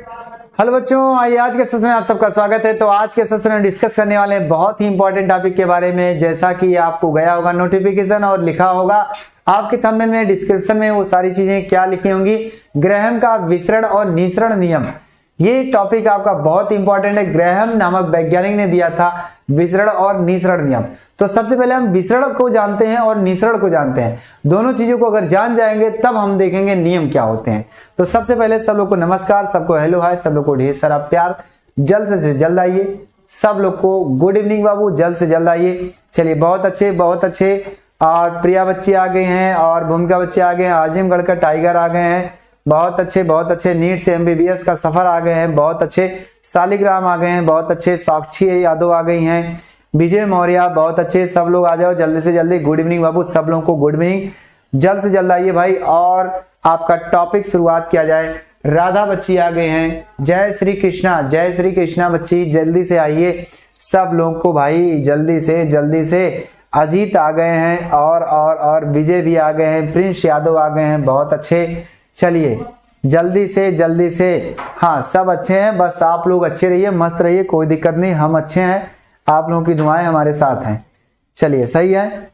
Hello बच्चों, आइए आज के सेशन में आप सबका स्वागत है। तो आज के सेशन में डिस्कस करने वाले हैं बहुत ही इंपॉर्टेंट टॉपिक के बारे में। जैसा कि आपको गया होगा नोटिफिकेशन और लिखा होगा आपके थंबनेल में, डिस्क्रिप्शन में वो सारी चीजें क्या लिखी होंगी, ग्रैहम का विसरण और निसरण नियम। ये टॉपिक आपका बहुत इंपॉर्टेंट है। ग्रैहम नामक वैज्ञानिक ने दिया था विसरण और निसरण नियम। तो सबसे पहले हम विसरण को जानते हैं और निसरण को जानते हैं। दोनों चीजों को अगर जान जाएंगे तब हम देखेंगे नियम क्या होते हैं। तो सबसे पहले सब लोग को नमस्कार, सबको हेलो हाय, सब लोग को ढेर सारा प्यार। जल्द से जल्द आइए, सब लोग को गुड इवनिंग बाबू, जल्द से जल्द आइए। चलिए बहुत अच्छे बहुत अच्छे। और प्रिया बच्चे आ गए हैं और भूमिका बच्चे आ गए हैं, आजमगढ़ का टाइगर आ गए हैं, बहुत अच्छे बहुत अच्छे। नीट से एमबीबीएस का सफर आ गए हैं, बहुत अच्छे। शालिग्राम आ गए हैं, बहुत अच्छे। साक्षी यादव आ गई हैं, विजय मौर्य, बहुत अच्छे। सब लोग आ जाओ जल्दी से जल्दी। गुड इवनिंग बाबू, सब लोगों को गुड इवनिंग, जल्द से जल्द आइए भाई। और आपका टॉपिक शुरुआत किया जाए। राधा बच्ची आ गए हैं, जय श्री कृष्णा बच्ची, जल्दी से आइए सब लोग को भाई, जल्दी से। अजीत आ गए हैं और विजय भी आ गए हैं, प्रिंस यादव आ गए हैं, बहुत अच्छे। चलिए जल्दी से। हाँ सब अच्छे हैं, बस आप लोग अच्छे रहिए, मस्त रहिए, कोई दिक्कत नहीं, हम अच्छे हैं, आप लोगों की दुआएं हमारे साथ हैं। चलिए सही है,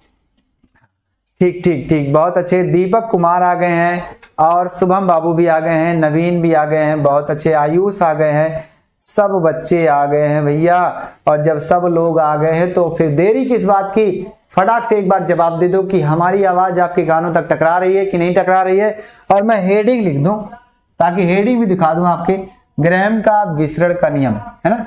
ठीक, बहुत अच्छे। दीपक कुमार आ गए हैं और शुभम बाबू भी आ गए हैं, नवीन भी आ गए हैं, बहुत अच्छे। आयुष आ गए हैं, सब बच्चे आ गए हैं भैया। और जब सब लोग आ गए हैं तो फिर देरी किस बात की, फटाक से एक बार जवाब दे दो कि हमारी आवाज आपके कानों तक टकरा रही है कि नहीं टकरा रही है। और मैं हेडिंग लिख दूं ताकि हेडिंग भी दिखा दूं आपके, ग्रैहम का विसरण का नियम, है ना।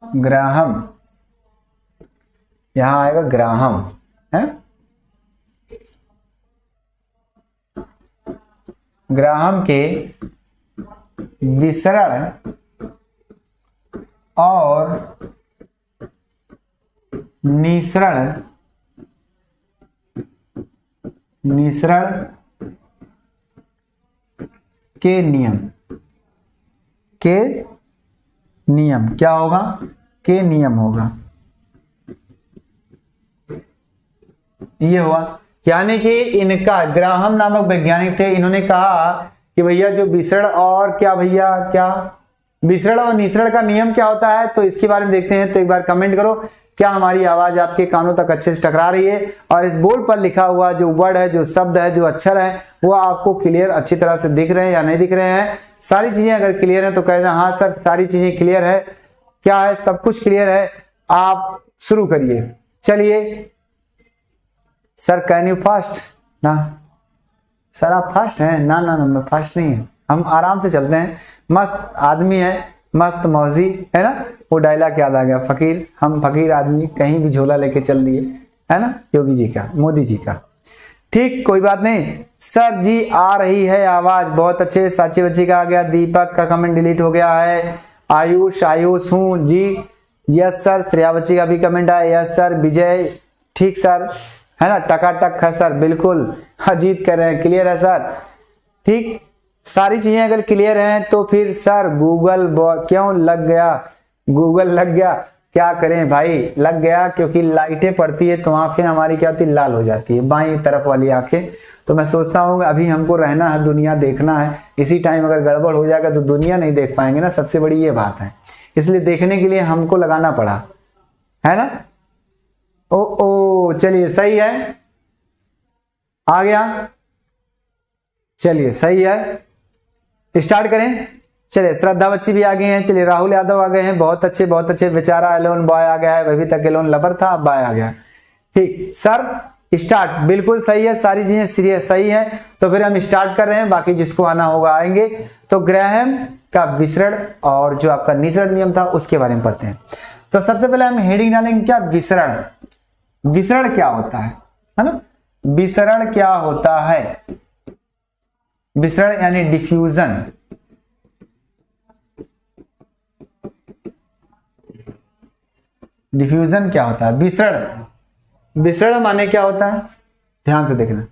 ग्राहम यहां आएगा, ग्राहम है, ग्राहम के विसरण और निसरण के नियम क्या होगा, के नियम होगा, ये हुआ। यानी कि इनका, ग्राहम नामक वैज्ञानिक थे, इन्होंने कहा कि भैया जो विसरण और विसरण और निसरण का नियम क्या होता है, तो इसके बारे में देखते हैं। तो एक बार कमेंट करो, क्या हमारी आवाज आपके कानों तक अच्छे से टकरा रही है। और इस बोर्ड पर लिखा हुआ जो वर्ड है, जो शब्द है, जो अक्षर है, वो आपको क्लियर अच्छी तरह से दिख रहे हैं या नहीं दिख रहे हैं। सारी चीजें अगर क्लियर है तो कह दें हाँ सर सारी चीजें क्लियर है। क्या है, सब कुछ क्लियर है। आप शुरू करिए। चलिए सर, कैन यू फास्ट ना, सर आप फास्ट हैं ना, मैं फास्ट नहीं है, हम आराम से चलते हैं। मस्त आदमी है, मस्त मौजी है ना, वो डायलॉग याद आ गया, फकीर, हम फकीर आदमी कहीं भी झोला लेके चल दिए, है ना, योगी जी का, मोदी जी का। ठीक, कोई बात नहीं। सर जी आ रही है आवाज, बहुत अच्छे। साची बच्ची का आ गया, दीपक का कमेंट डिलीट हो गया है। आयुष हूँ जी, यस सर। श्रेया बच्ची का भी कमेंट आया, यस सर। विजय, ठीक सर, है ना, टकाटक है सर, बिल्कुल। अजीत कर रहे हैं, क्लियर है सर, ठीक। सारी चीजें अगर क्लियर हैं तो फिर सर गूगल क्यों लग गया, क्या करें भाई, लग गया क्योंकि लाइटें पड़ती है तो आंखें हमारी क्या होती, लाल हो जाती है, बाईं तरफ वाली आंखें। तो मैं सोचता हूँ अभी हमको रहना है, दुनिया देखना है, इसी टाइम अगर गड़बड़ हो जाएगा तो दुनिया नहीं देख पाएंगे ना, सबसे बड़ी ये बात है। इसलिए देखने के लिए हमको लगाना पड़ा, है ना। ओ चलिए सही है, आ गया। चलिए सही है, स्टार्ट करें। चलिए श्रद्धा बच्ची भी आ गई हैं। चलिए राहुल यादव आ गए हैं, बहुत अच्छे बहुत अच्छे। बेचारा एलोन बॉय आ गया है, अभी तक एलोन लवर था, अब बॉय आ गया। ठीक सर, स्टार्ट, बिल्कुल सही है, सारी चीजें सीरियस सही है। तो फिर हम स्टार्ट कर रहे हैं, बाकी जिसको आना होगा आएंगे। तो ग्रैहम का विसरण और जो आपका निसरण नियम था उसके बारे में पढ़ते हैं। तो सबसे पहले हम हेडिंग डालेंगे, क्या विसरण क्या होता है ना, विसरण क्या होता है। विसरण यानी डिफ्यूजन, डिफ्यूजन क्या होता है, विसरण माने क्या होता है, ध्यान से देखना।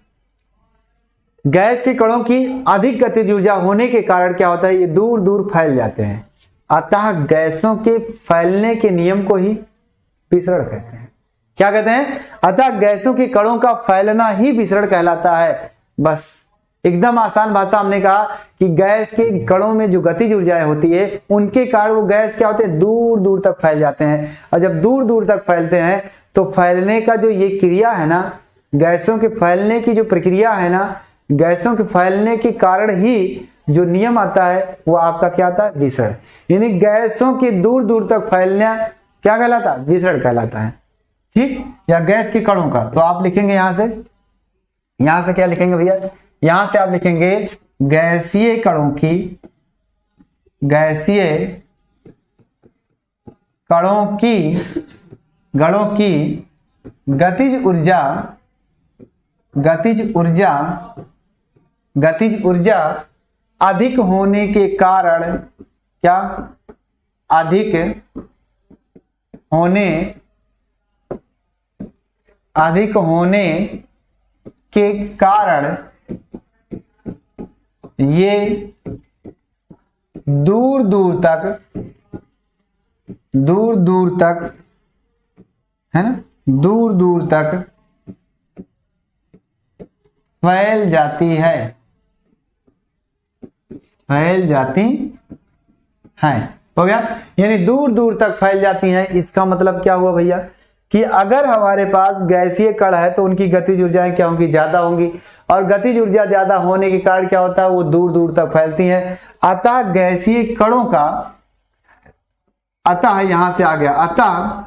गैस के कणों की अधिक गतिज ऊर्जा होने के कारण क्या होता है, ये दूर दूर फैल जाते हैं। अतः गैसों के फैलने के नियम को ही विसरण कहते हैं। क्या कहते हैं, अतः गैसों के कणों का फैलना ही विसरण कहलाता है। बस एकदम आसान भाषा हमने कहा कि गैस के कणों में जो गतिज ऊर्जाएं होती है उनके कारण वो गैस क्या होते हैं, दूर दूर तक फैल जाते हैं। और जब दूर दूर तक फैलते हैं तो फैलने का जो ये क्रिया है ना, गैसों के फैलने की जो प्रक्रिया है ना, गैसों के फैलने के कारण ही जो नियम आता है वो आपका क्या आता है, विसरण। यानी गैसों के दूर दूर तक फैलना क्या कहलाता है, विसरण कहलाता है। ठीक, या गैस के कणों का। तो आप लिखेंगे यहां से क्या लिखेंगे भैया, यहां से आप लिखेंगे गैसीय कणों की गतिज ऊर्जा अधिक होने के कारण, क्या, अधिक होने के कारण ये दूर दूर तक है ना, दूर दूर तक फैल जाती हैं। हो गया, यानी दूर दूर तक फैल जाती हैं। इसका मतलब क्या हुआ भैया कि अगर हमारे पास गैसीय कण है तो उनकी गतिज ऊर्जाएं क्या होंगी, ज्यादा होंगी, और गतिज ऊर्जा ज्यादा होने के कारण क्या होता है, वो दूर दूर तक फैलती हैं। अतः गैसीय कणों का, अतः यहां से आ गया, अतः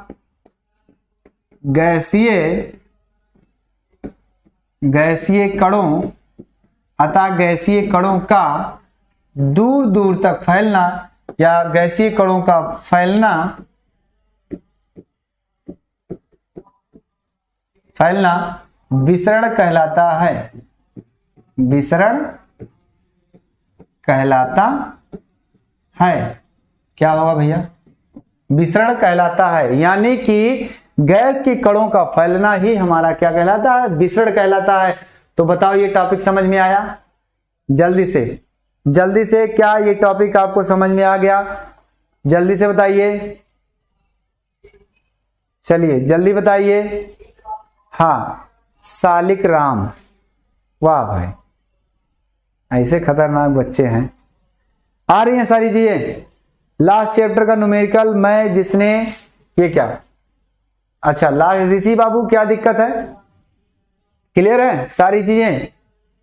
गैसीय कणों का दूर दूर तक फैलना, या गैसीय कणों का फैलना विसरण कहलाता है। क्या होगा भैया, विसरण कहलाता है। यानी कि गैस के कणों का फैलना ही हमारा क्या कहलाता है, विसरण कहलाता है। तो बताओ ये टॉपिक समझ में आया? जल्दी से क्या ये टॉपिक आपको समझ में आ गया? जल्दी से बताइए, चलिए जल्दी बताइए। हाँ, सालिक राम, वाह भाई, ऐसे खतरनाक बच्चे हैं। आ रही हैं सारी चीजें। लास्ट चैप्टर का न्यूमेरिकल में जिसने ये क्या, अच्छा लास्ट ऋषि बाबू क्या दिक्कत है, क्लियर है सारी चीजें?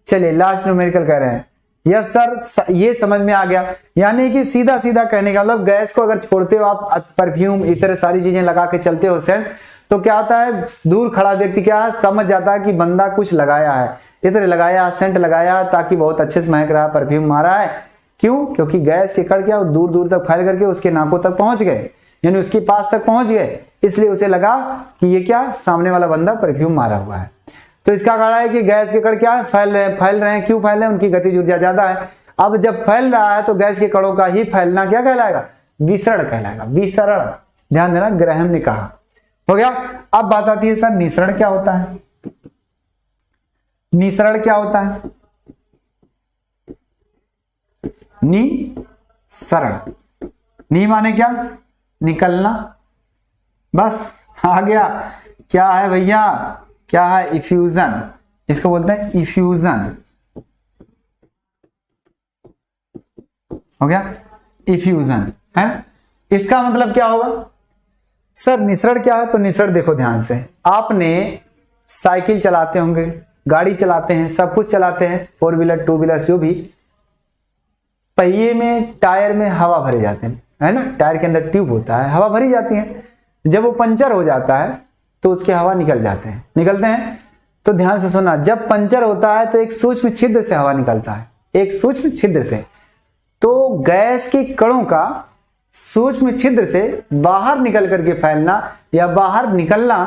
चलिए लास्ट न्यूमेरिकल कह रहे हैं। यस सर, ये समझ में आ गया। यानी कि सीधा सीधा कहने का मतलब गैस को अगर छोड़ते हो आप, परफ्यूम इतर सारी चीजें लगा के चलते हो सेंट, तो क्या होता है, दूर खड़ा व्यक्ति क्या समझ जाता है कि बंदा कुछ लगाया है, इतर लगाया, सेंट लगाया ताकि बहुत अच्छे से महक रहा, परफ्यूम मारा है। क्यों? क्योंकि गैस के कण क्या दूर दूर तक फैल करके उसके नाकों तक पहुंच गए, यानी उसके पास तक पहुंच गए, इसलिए उसे लगा कि ये क्या, सामने वाला बंदा परफ्यूम मारा हुआ है। तो इसका कारण है कि गैस के कण क्या है, फैल रहे हैं। क्यों फैल रहे हैं? उनकी गतिज ऊर्जा ज्यादा है। अब जब फैल रहा है तो गैस के कणों का ही फैलना क्या कहलाएगा, विसरण कहलाएगा, विसरण। ध्यान देना, ग्राहम ने कहा। हो गया। अब बात आती है सर निसरण क्या होता है? निसरण क्या होता है? निसरण, नी माने क्या, निकलना। बस आ गया। क्या है भैया, क्या है, इफ्यूजन, इसको बोलते हैं इफ्यूजन। हो गया, इफ्यूजन है। इसका मतलब क्या होगा सर, निसरण क्या है? तो निसरण देखो ध्यान से, आपने साइकिल चलाते होंगे, गाड़ी चलाते हैं, सब कुछ चलाते हैं, 4 व्हीलर 2 व्हीलर जो भी, पहिए में, टायर में हवा भरे जाते हैं, है ना, टायर के अंदर ट्यूब होता है, हवा भरी जाती है। जब वो पंचर हो जाता है तो उसके हवा निकलते हैं। तो ध्यान से सुनना, जब पंचर होता है तो एक सूक्ष्म छिद्र से हवा निकलता है, एक सूक्ष्म छिद्र से। तो गैस के कणों का सूक्ष्म छिद्र से बाहर निकल करके फैलना या बाहर निकलना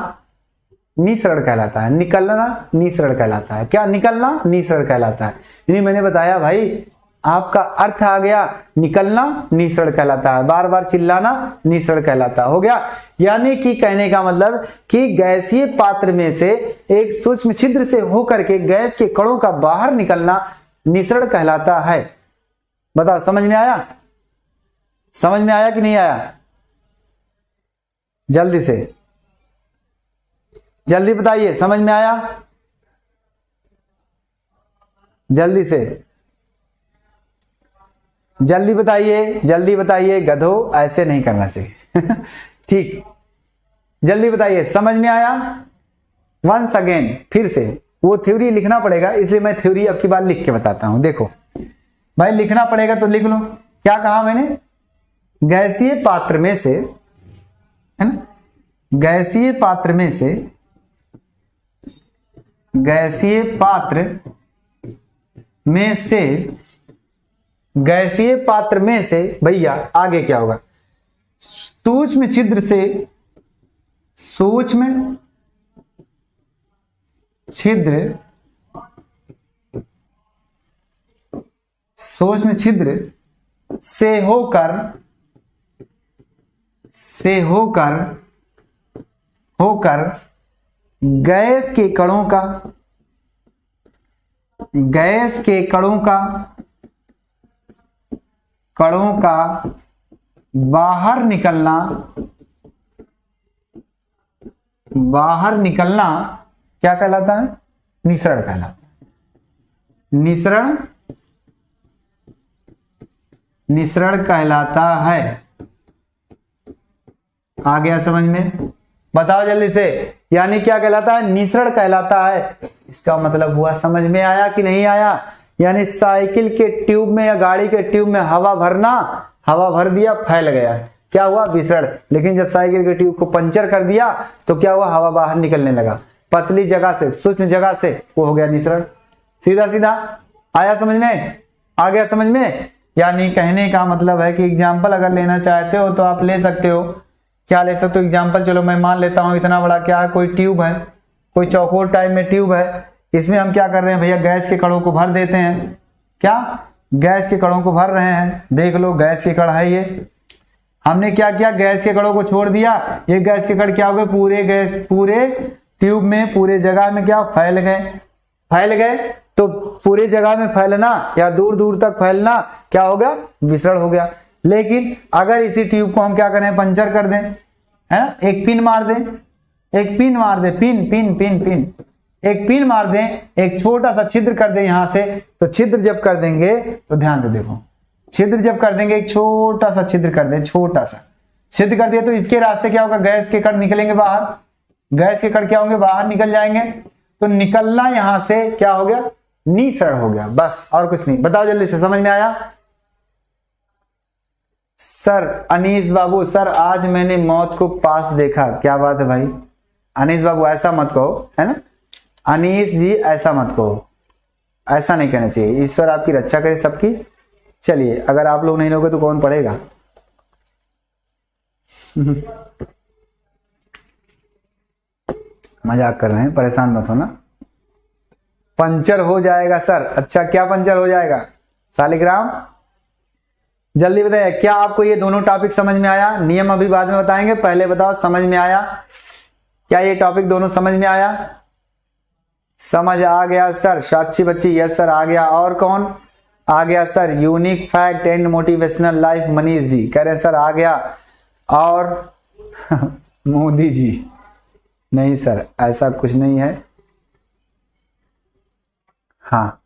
निसरण कहलाता है। निकलना निसरण कहलाता है। क्या निकलना? निसरण कहलाता है। यानी मैंने बताया भाई, आपका अर्थ आ गया, निकलना निसरण कहलाता है, बार बार चिल्लाना निसरण कहलाता है। हो गया। यानी कि कहने का मतलब कि गैसीय पात्र में से एक सूक्ष्म छिद्र से होकर के गैस के कणों का बाहर निकलना निसरण कहलाता है। बताओ समझ में आया? समझ में आया कि नहीं आया? जल्दी से जल्दी बताइए, समझ में आया? जल्दी से जल्दी बताइए, जल्दी बताइए गधो, ऐसे नहीं करना चाहिए। ठीक, जल्दी बताइए, समझ में आया? वंस अगेन, फिर से वो थ्योरी लिखना पड़ेगा, इसलिए मैं थ्योरी अब की बार लिख के बताता हूं। देखो भाई, लिखना पड़ेगा तो लिख लो। क्या कहा मैंने? गैसीय पात्र में से, है ना, गैसीय पात्र में से, गैसीय पात्र में से, गैसीय पात्र में से भैया आगे क्या होगा? सूक्ष्म छिद्र से, सूक्ष्म छिद्र, सूक्ष्म छिद्र से होकर, से होकर, होकर गैस के कणों का, गैस के कणों का, कणों का बाहर निकलना, बाहर निकलना क्या कहलाता है? निसरण कहलाता है। निसरण, निसरण कहलाता है। आ गया समझ में? बताओ जल्दी से, यानी क्या कहलाता है? निसरण कहलाता है। इसका मतलब हुआ, समझ में आया कि नहीं आया? यानी साइकिल के ट्यूब में या गाड़ी के ट्यूब में हवा भरना, हवा भर दिया, फैल गया, क्या हुआ? विसरण। लेकिन जब साइकिल के ट्यूब को पंचर कर दिया तो क्या हुआ? हवा बाहर निकलने लगा, पतली जगह से, सूक्ष्म जगह से, वो हो गया निसरण। सीधा सीधा आया समझ में? आ गया समझ में? यानी कहने का मतलब है कि एग्जाम्पल अगर लेना चाहते हो तो आप ले सकते हो। क्या ले सकते हो एग्जाम्पल? चलो मैं मान लेता हूं, इतना बड़ा क्या है, कोई ट्यूब है, कोई चौकोर टाइप में ट्यूब है। इसमें हम क्या कर रहे हैं भैया? गैस के कणों को भर देते हैं। क्या? गैस के कणों को भर रहे हैं। देख लो, गैस के कण है ये। हमने क्या किया? गैस के कणों को छोड़ दिया। ये गैस के कण क्या हो गए? पूरे गैस, पूरे ट्यूब में, पूरे जगह में क्या फैल गए? फैल गए। तो पूरे जगह में फैलना या दूर दूर तक फैलना क्या हो गया? विसरण हो गया। लेकिन अगर इसी ट्यूब को हम क्या करें? पंचर कर दें, है ना, एक पिन मार दें, एक पिन मार दें, पिन पिन पिन पिन, एक पिन मार दें, एक छोटा सा छिद्र कर दें यहां से। तो छिद्र जब कर देंगे तो ध्यान से देखो, छिद्र जब कर देंगे, एक छोटा सा छिद्र कर दें, छोटा सा छिद्र कर दिया तो इसके रास्ते क्या होगा? गैस के कण निकलेंगे बाहर। गैस के कण क्या होंगे? बाहर निकल जाएंगे। तो निकलना यहां से क्या हो गया? निसरण हो गया, बस और कुछ नहीं। बताओ जल्दी से, समझ में आया? सर अनीस बाबू, सर आज मैंने मौत को पास देखा। क्या बात है भाई? अनीस बाबू ऐसा मत कहो, है ना, अनीस जी ऐसा मत कहो, ऐसा नहीं कहना चाहिए। ईश्वर आपकी रक्षा करे सबकी। चलिए, अगर आप लोग नहीं लोगे तो कौन पढ़ेगा? मजाक कर रहे हैं, परेशान मत होना। पंचर हो जाएगा सर। अच्छा, क्या पंचर हो जाएगा? शालिग्राम जल्दी बताइए, क्या आपको ये दोनों टॉपिक समझ में आया? नियम अभी बाद में बताएंगे, पहले बताओ समझ में आया? क्या ये टॉपिक दोनों समझ में आया? समझ आ गया सर? साक्षी बच्ची यस सर आ गया। और कौन आ गया sir? Unique fact and motivational life, Manish ji कह रहे हैं सर आ गया। और मोदी जी, नहीं सर ऐसा कुछ नहीं है। हाँ,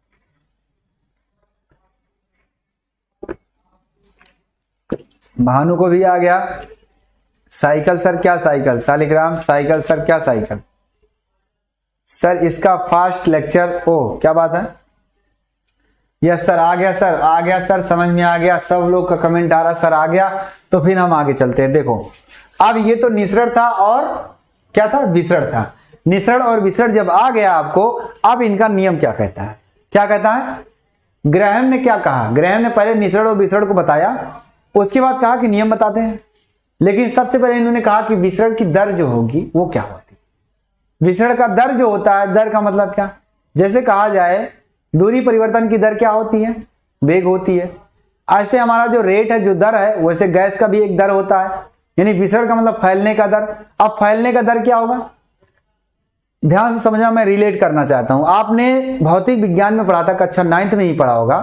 भानु को भी आ गया। साइकिल सर, क्या साइकिल? शालिग्राम साइकिल सर, क्या साइकिल? सर इसका फास्ट लेक्चर, ओ क्या बात है? यस सर आ गया, सर आ गया, सर समझ में आ गया। सब लोग का कमेंट आ रहा सर आ गया। तो फिर हम आगे चलते हैं। देखो, अब ये तो निसरण था और क्या था? विसरण था। निसरण और विसरण जब आ गया आपको, अब इनका नियम क्या कहता है? क्या कहता है? ग्राहम ने क्या कहा? ग्राहम ने पहले निसरण और विसरण को बताया, उसके बाद कहा कि नियम बताते हैं। लेकिन सबसे पहले इन्होंने कहा कि विसरण की दर जो होगी वो क्या होती? विसरण का दर जो होता है, दर का मतलब क्या? जैसे कहा जाए दूरी परिवर्तन की दर क्या होती है? वेग होती है। ऐसे हमारा जो रेट है, जो दर है, वैसे गैस का भी एक दर होता है, यानी विसरण का मतलब फैलने का दर। अब फैलने का दर क्या होगा? ध्यान से समझना, मैं रिलेट करना चाहता हूं। आपने भौतिक विज्ञान में पढ़ा था, कक्षा 9th में ही पढ़ा होगा,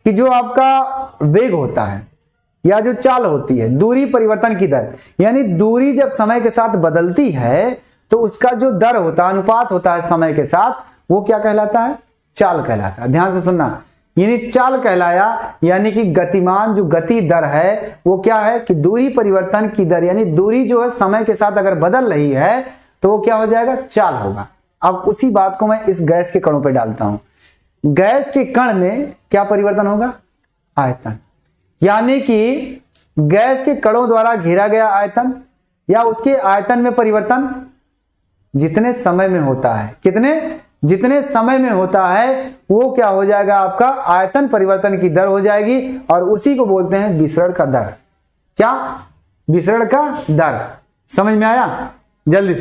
कि जो आपका वेग होता है या जो चाल होती है, दूरी परिवर्तन की दर, यानी दूरी जब समय के साथ बदलती है तो उसका जो दर होता है, अनुपात होता है समय के साथ, वो क्या कहलाता है? चाल कहलाता है। ध्यान से सुनना, यानी चाल कहलाया, यानी कि गतिमान जो गति दर है वो क्या है कि दूरी परिवर्तन की दर, यानी दूरी जो है समय के साथ अगर बदल रही है तो वो क्या हो जाएगा? चाल होगा। अब उसी बात को मैं इस गैस के कणों पे डालता हूं। गैस के कण में क्या परिवर्तन होगा? आयतन। यानी कि गैस के कणों द्वारा घेरा गया आयतन या उसके आयतन में परिवर्तन जितने समय में होता है, जितने समय में होता है वो क्या हो जाएगा? आपका आयतन परिवर्तन की दर हो जाएगी, और उसी को बोलते हैं विसरण का दर। क्या? विसरण का दर। समझ में आया? जल्दी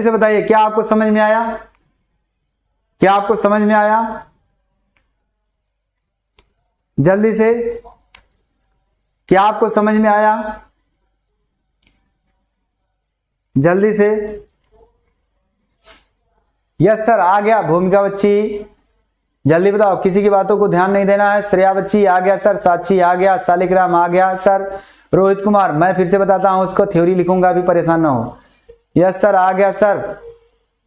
से बताइए, क्या आपको समझ में आया? क्या आपको समझ में आया? जल्दी से, क्या आपको समझ में आया? जल्दी से। यस सर, आ गया। भूमिका बच्ची जल्दी बताओ, किसी की बातों को ध्यान नहीं देना है। श्रेया बच्ची आ गया सर, साक्षी आ गया, शालिग्राम आ गया सर, रोहित कुमार, मैं फिर से बताता हूं, उसको थ्योरी लिखूंगा, अभी परेशान ना हो। यस सर, आ गया सर,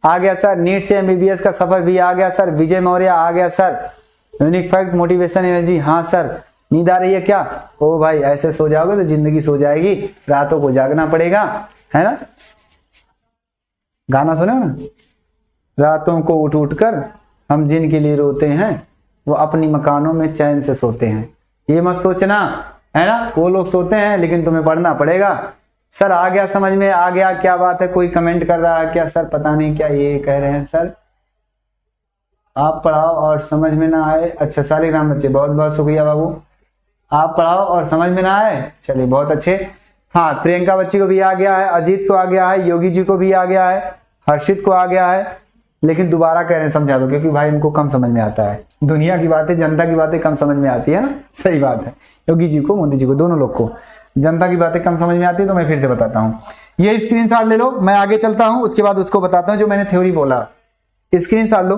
आ गया सर। नीट से एमबीबीएस का सफर भी आ गया सर। विजय मौर्य आ गया sir. Unique fact, motivation, energy, हाँ सर। नींद आ रही है क्या? ओ भाई, ऐसे सो जाओगे तो जिंदगी सो जाएगी, रातों को जागना पड़ेगा, है ना? गाना सुने ना, रातों को उठ उठ कर हम जिनके लिए रोते हैं वो अपनी मकानों में चैन से सोते हैं। ये मत सोचना, है ना, वो लोग सोते हैं लेकिन तुम्हें पढ़ना पड़ेगा। सर आ गया, समझ में आ गया। क्या बात है, कोई कमेंट कर रहा है क्या? सर पता नहीं क्या ये कह रहे हैं सर, आप पढ़ाओ और समझ में ना आए। अच्छा शालिग्राम बच्चे, बहुत बहुत शुक्रिया बाबू, आप पढ़ाओ और समझ में ना आए, चलिए बहुत अच्छे। हाँ, प्रियंका बच्ची को भी आ गया है, अजीत को आ गया है, योगी जी को भी आ गया है, हर्षित को आ गया है, लेकिन दोबारा कह रहे हैं समझा दो, क्योंकि भाई इनको कम समझ में आता है। दुनिया की बातें, जनता की बातें कम समझ में आती है ना, सही बात है। योगी जी को, मोदी जी को, दोनों लोग को जनता की बातें कम समझ में आती है। तो मैं फिर से बताता हूँ, ये स्क्रीनशॉट ले लो, मैं आगे चलता हूँ, उसके बाद उसको बताता हूँ जो मैंने थ्योरी बोला। स्क्रीनशॉट लो,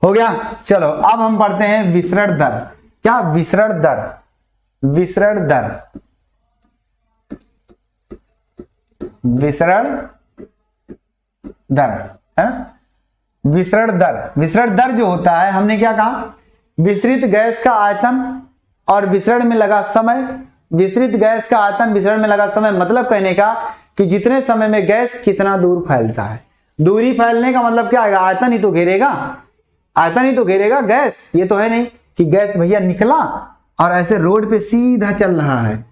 हो गया। चलो अब हम पढ़ते हैं विसरण दर। क्या? विसरण दर, विसरण दर, विसरण दर, है ना? विसरण दर, विसरण दर जो होता है, हमने क्या कहा? विसरित गैस का आयतन और विसरण में लगा समय। विसरित गैस का आयतन, विसरण में लगा समय, मतलब कहने का कि जितने समय में गैस कितना दूर फैलता है। दूरी फैलने का मतलब क्या आएगा? आयतन ही तो घेरेगा, आयतन ही तो घेरेगा गैस। ये तो है नहीं कि गैस भैया निकला और ऐसे रोड पे सीधा चल रहा है,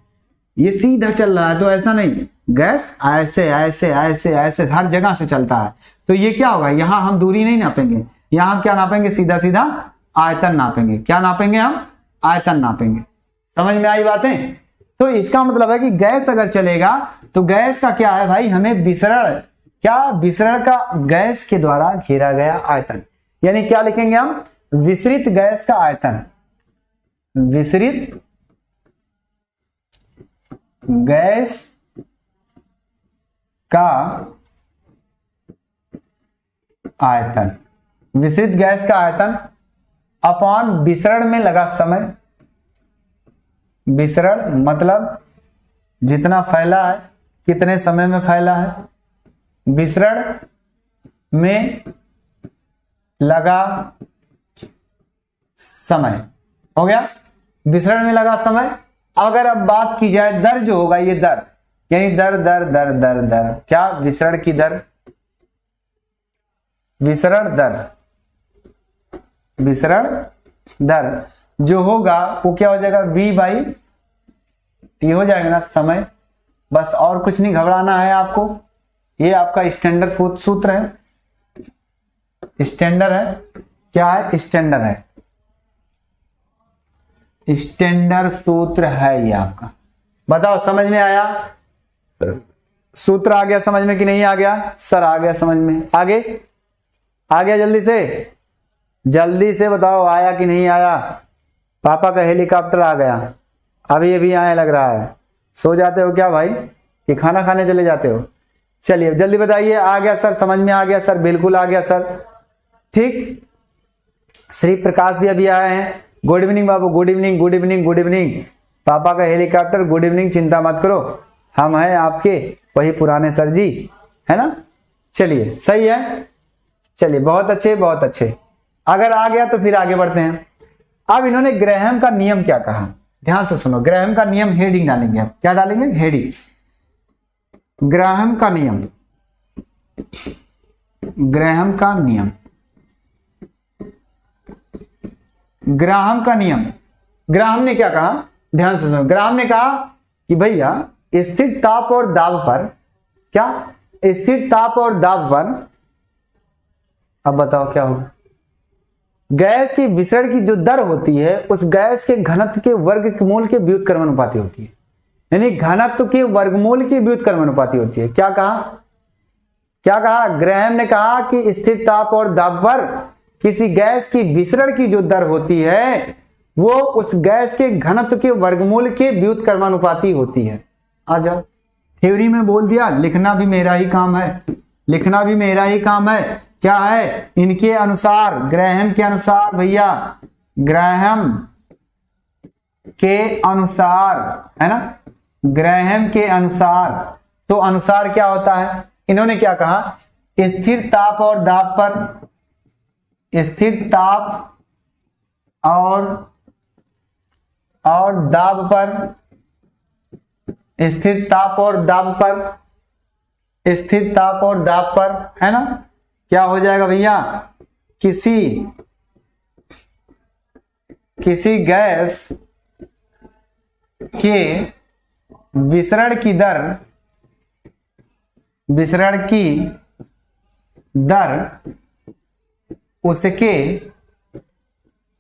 ये सीधा चल रहा है, तो ऐसा नहीं, गैस ऐसे ऐसे ऐसे ऐसे हर जगह से चलता है। तो ये क्या होगा? यहां हम दूरी नहीं नापेंगे, यहां हम क्या नापेंगे? सीधा सीधा आयतन नापेंगे। क्या नापेंगे हम? आयतन नापेंगे। समझ में आई बातें? तो इसका मतलब है कि गैस अगर चलेगा तो गैस का क्या है भाई? हमें विसरण, क्या? विसरण का गैस के द्वारा घेरा गया आयतन, यानी क्या लिखेंगे हम? विसरित गैस का आयतन, विसरित गैस का आयतन, विसरित गैस का आयतन अपॉन विसरण में लगा समय। विसरण मतलब जितना फैला है, कितने समय में फैला है, विसरण में लगा समय। हो गया, विसरण में लगा समय। अगर अब बात की जाए दर जो होगा, ये दर, यानी दर दर दर दर दर, क्या? विसरण की दर, विसरण दर, विसरण दर जो होगा वो क्या हो जाएगा? v बाई टी हो जाएगा ना, समय। बस और कुछ नहीं घबराना है आपको, ये आपका स्टैंडर्ड सूत्र है, स्टैंडर्ड है। क्या है? स्टैंडर्ड है, स्टैंडर्ड सूत्र है ये आपका। बताओ समझ में आया? सूत्र आ गया समझ में कि नहीं आ गया? सर आ गया समझ में। आगे आ गया? जल्दी से, जल्दी से बताओ आया कि नहीं आया? पापा का हेलीकॉप्टर आ गया, अभी आए लग रहा है। सो जाते हो क्या भाई कि खाना खाने चले जाते हो? चलिए जल्दी बताइए। आ गया सर, समझ में आ गया सर, बिल्कुल आ गया सर। ठीक, श्री प्रकाश भी अभी आए हैं, गुड इवनिंग बाबू, good evening, good evening, good evening. पापा का हेलीकॉप्टर, गुड इवनिंग, चिंता मत करो, हम हैं आपके वही पुराने सर जी, है ना। चलिए सही है, चलिए बहुत अच्छे बहुत अच्छे। अगर आ गया तो फिर आगे बढ़ते हैं। अब इन्होंने ग्रैहम का नियम क्या कहा, ध्यान से सुनो। ग्रैहम का नियम हेडिंग डालेंगे, आप क्या डालेंगे, हेडिंग। ग्रैहम का नियम, ग्रैहम का नियम, ग्राहम का नियम। ग्राहम ने क्या कहा, ध्यान से सुनो। ग्राहम ने कहा कि भैया स्थिर ताप और दाब पर, क्या स्थिर ताप और दाब पर, अब बताओ क्या होगा, गैस की विसरण की जो दर होती है उस गैस के घनत्व के वर्गमूल के व्युत्क्रमानुपाती होती है। यानी घनत्व के वर्गमूल की व्युत्क्रमानुपाती होती है। क्या कहा, क्या कहा, ग्रैहम ने कहा कि स्थिर ताप और दाब पर किसी गैस की विसरण की जो दर होती है वो उस गैस के घनत्व के वर्गमूल के व्युत्क्रमानुपाती होती है। आ जाओ, थ्योरी में बोल दिया, लिखना भी मेरा ही काम है, लिखना भी मेरा ही काम है। क्या है, इनके अनुसार, ग्रैहम के अनुसार भैया, ग्रैहम के अनुसार, है ना, ग्रैहम के अनुसार। तो अनुसार क्या होता है, इन्होंने क्या कहा, स्थिर ताप और दाब पर, स्थिर ताप और दाब पर, स्थिर ताप और दाब पर, स्थिर ताप और दाब पर, है ना, क्या हो जाएगा भैया, किसी गैस के विसरण की दर उसके,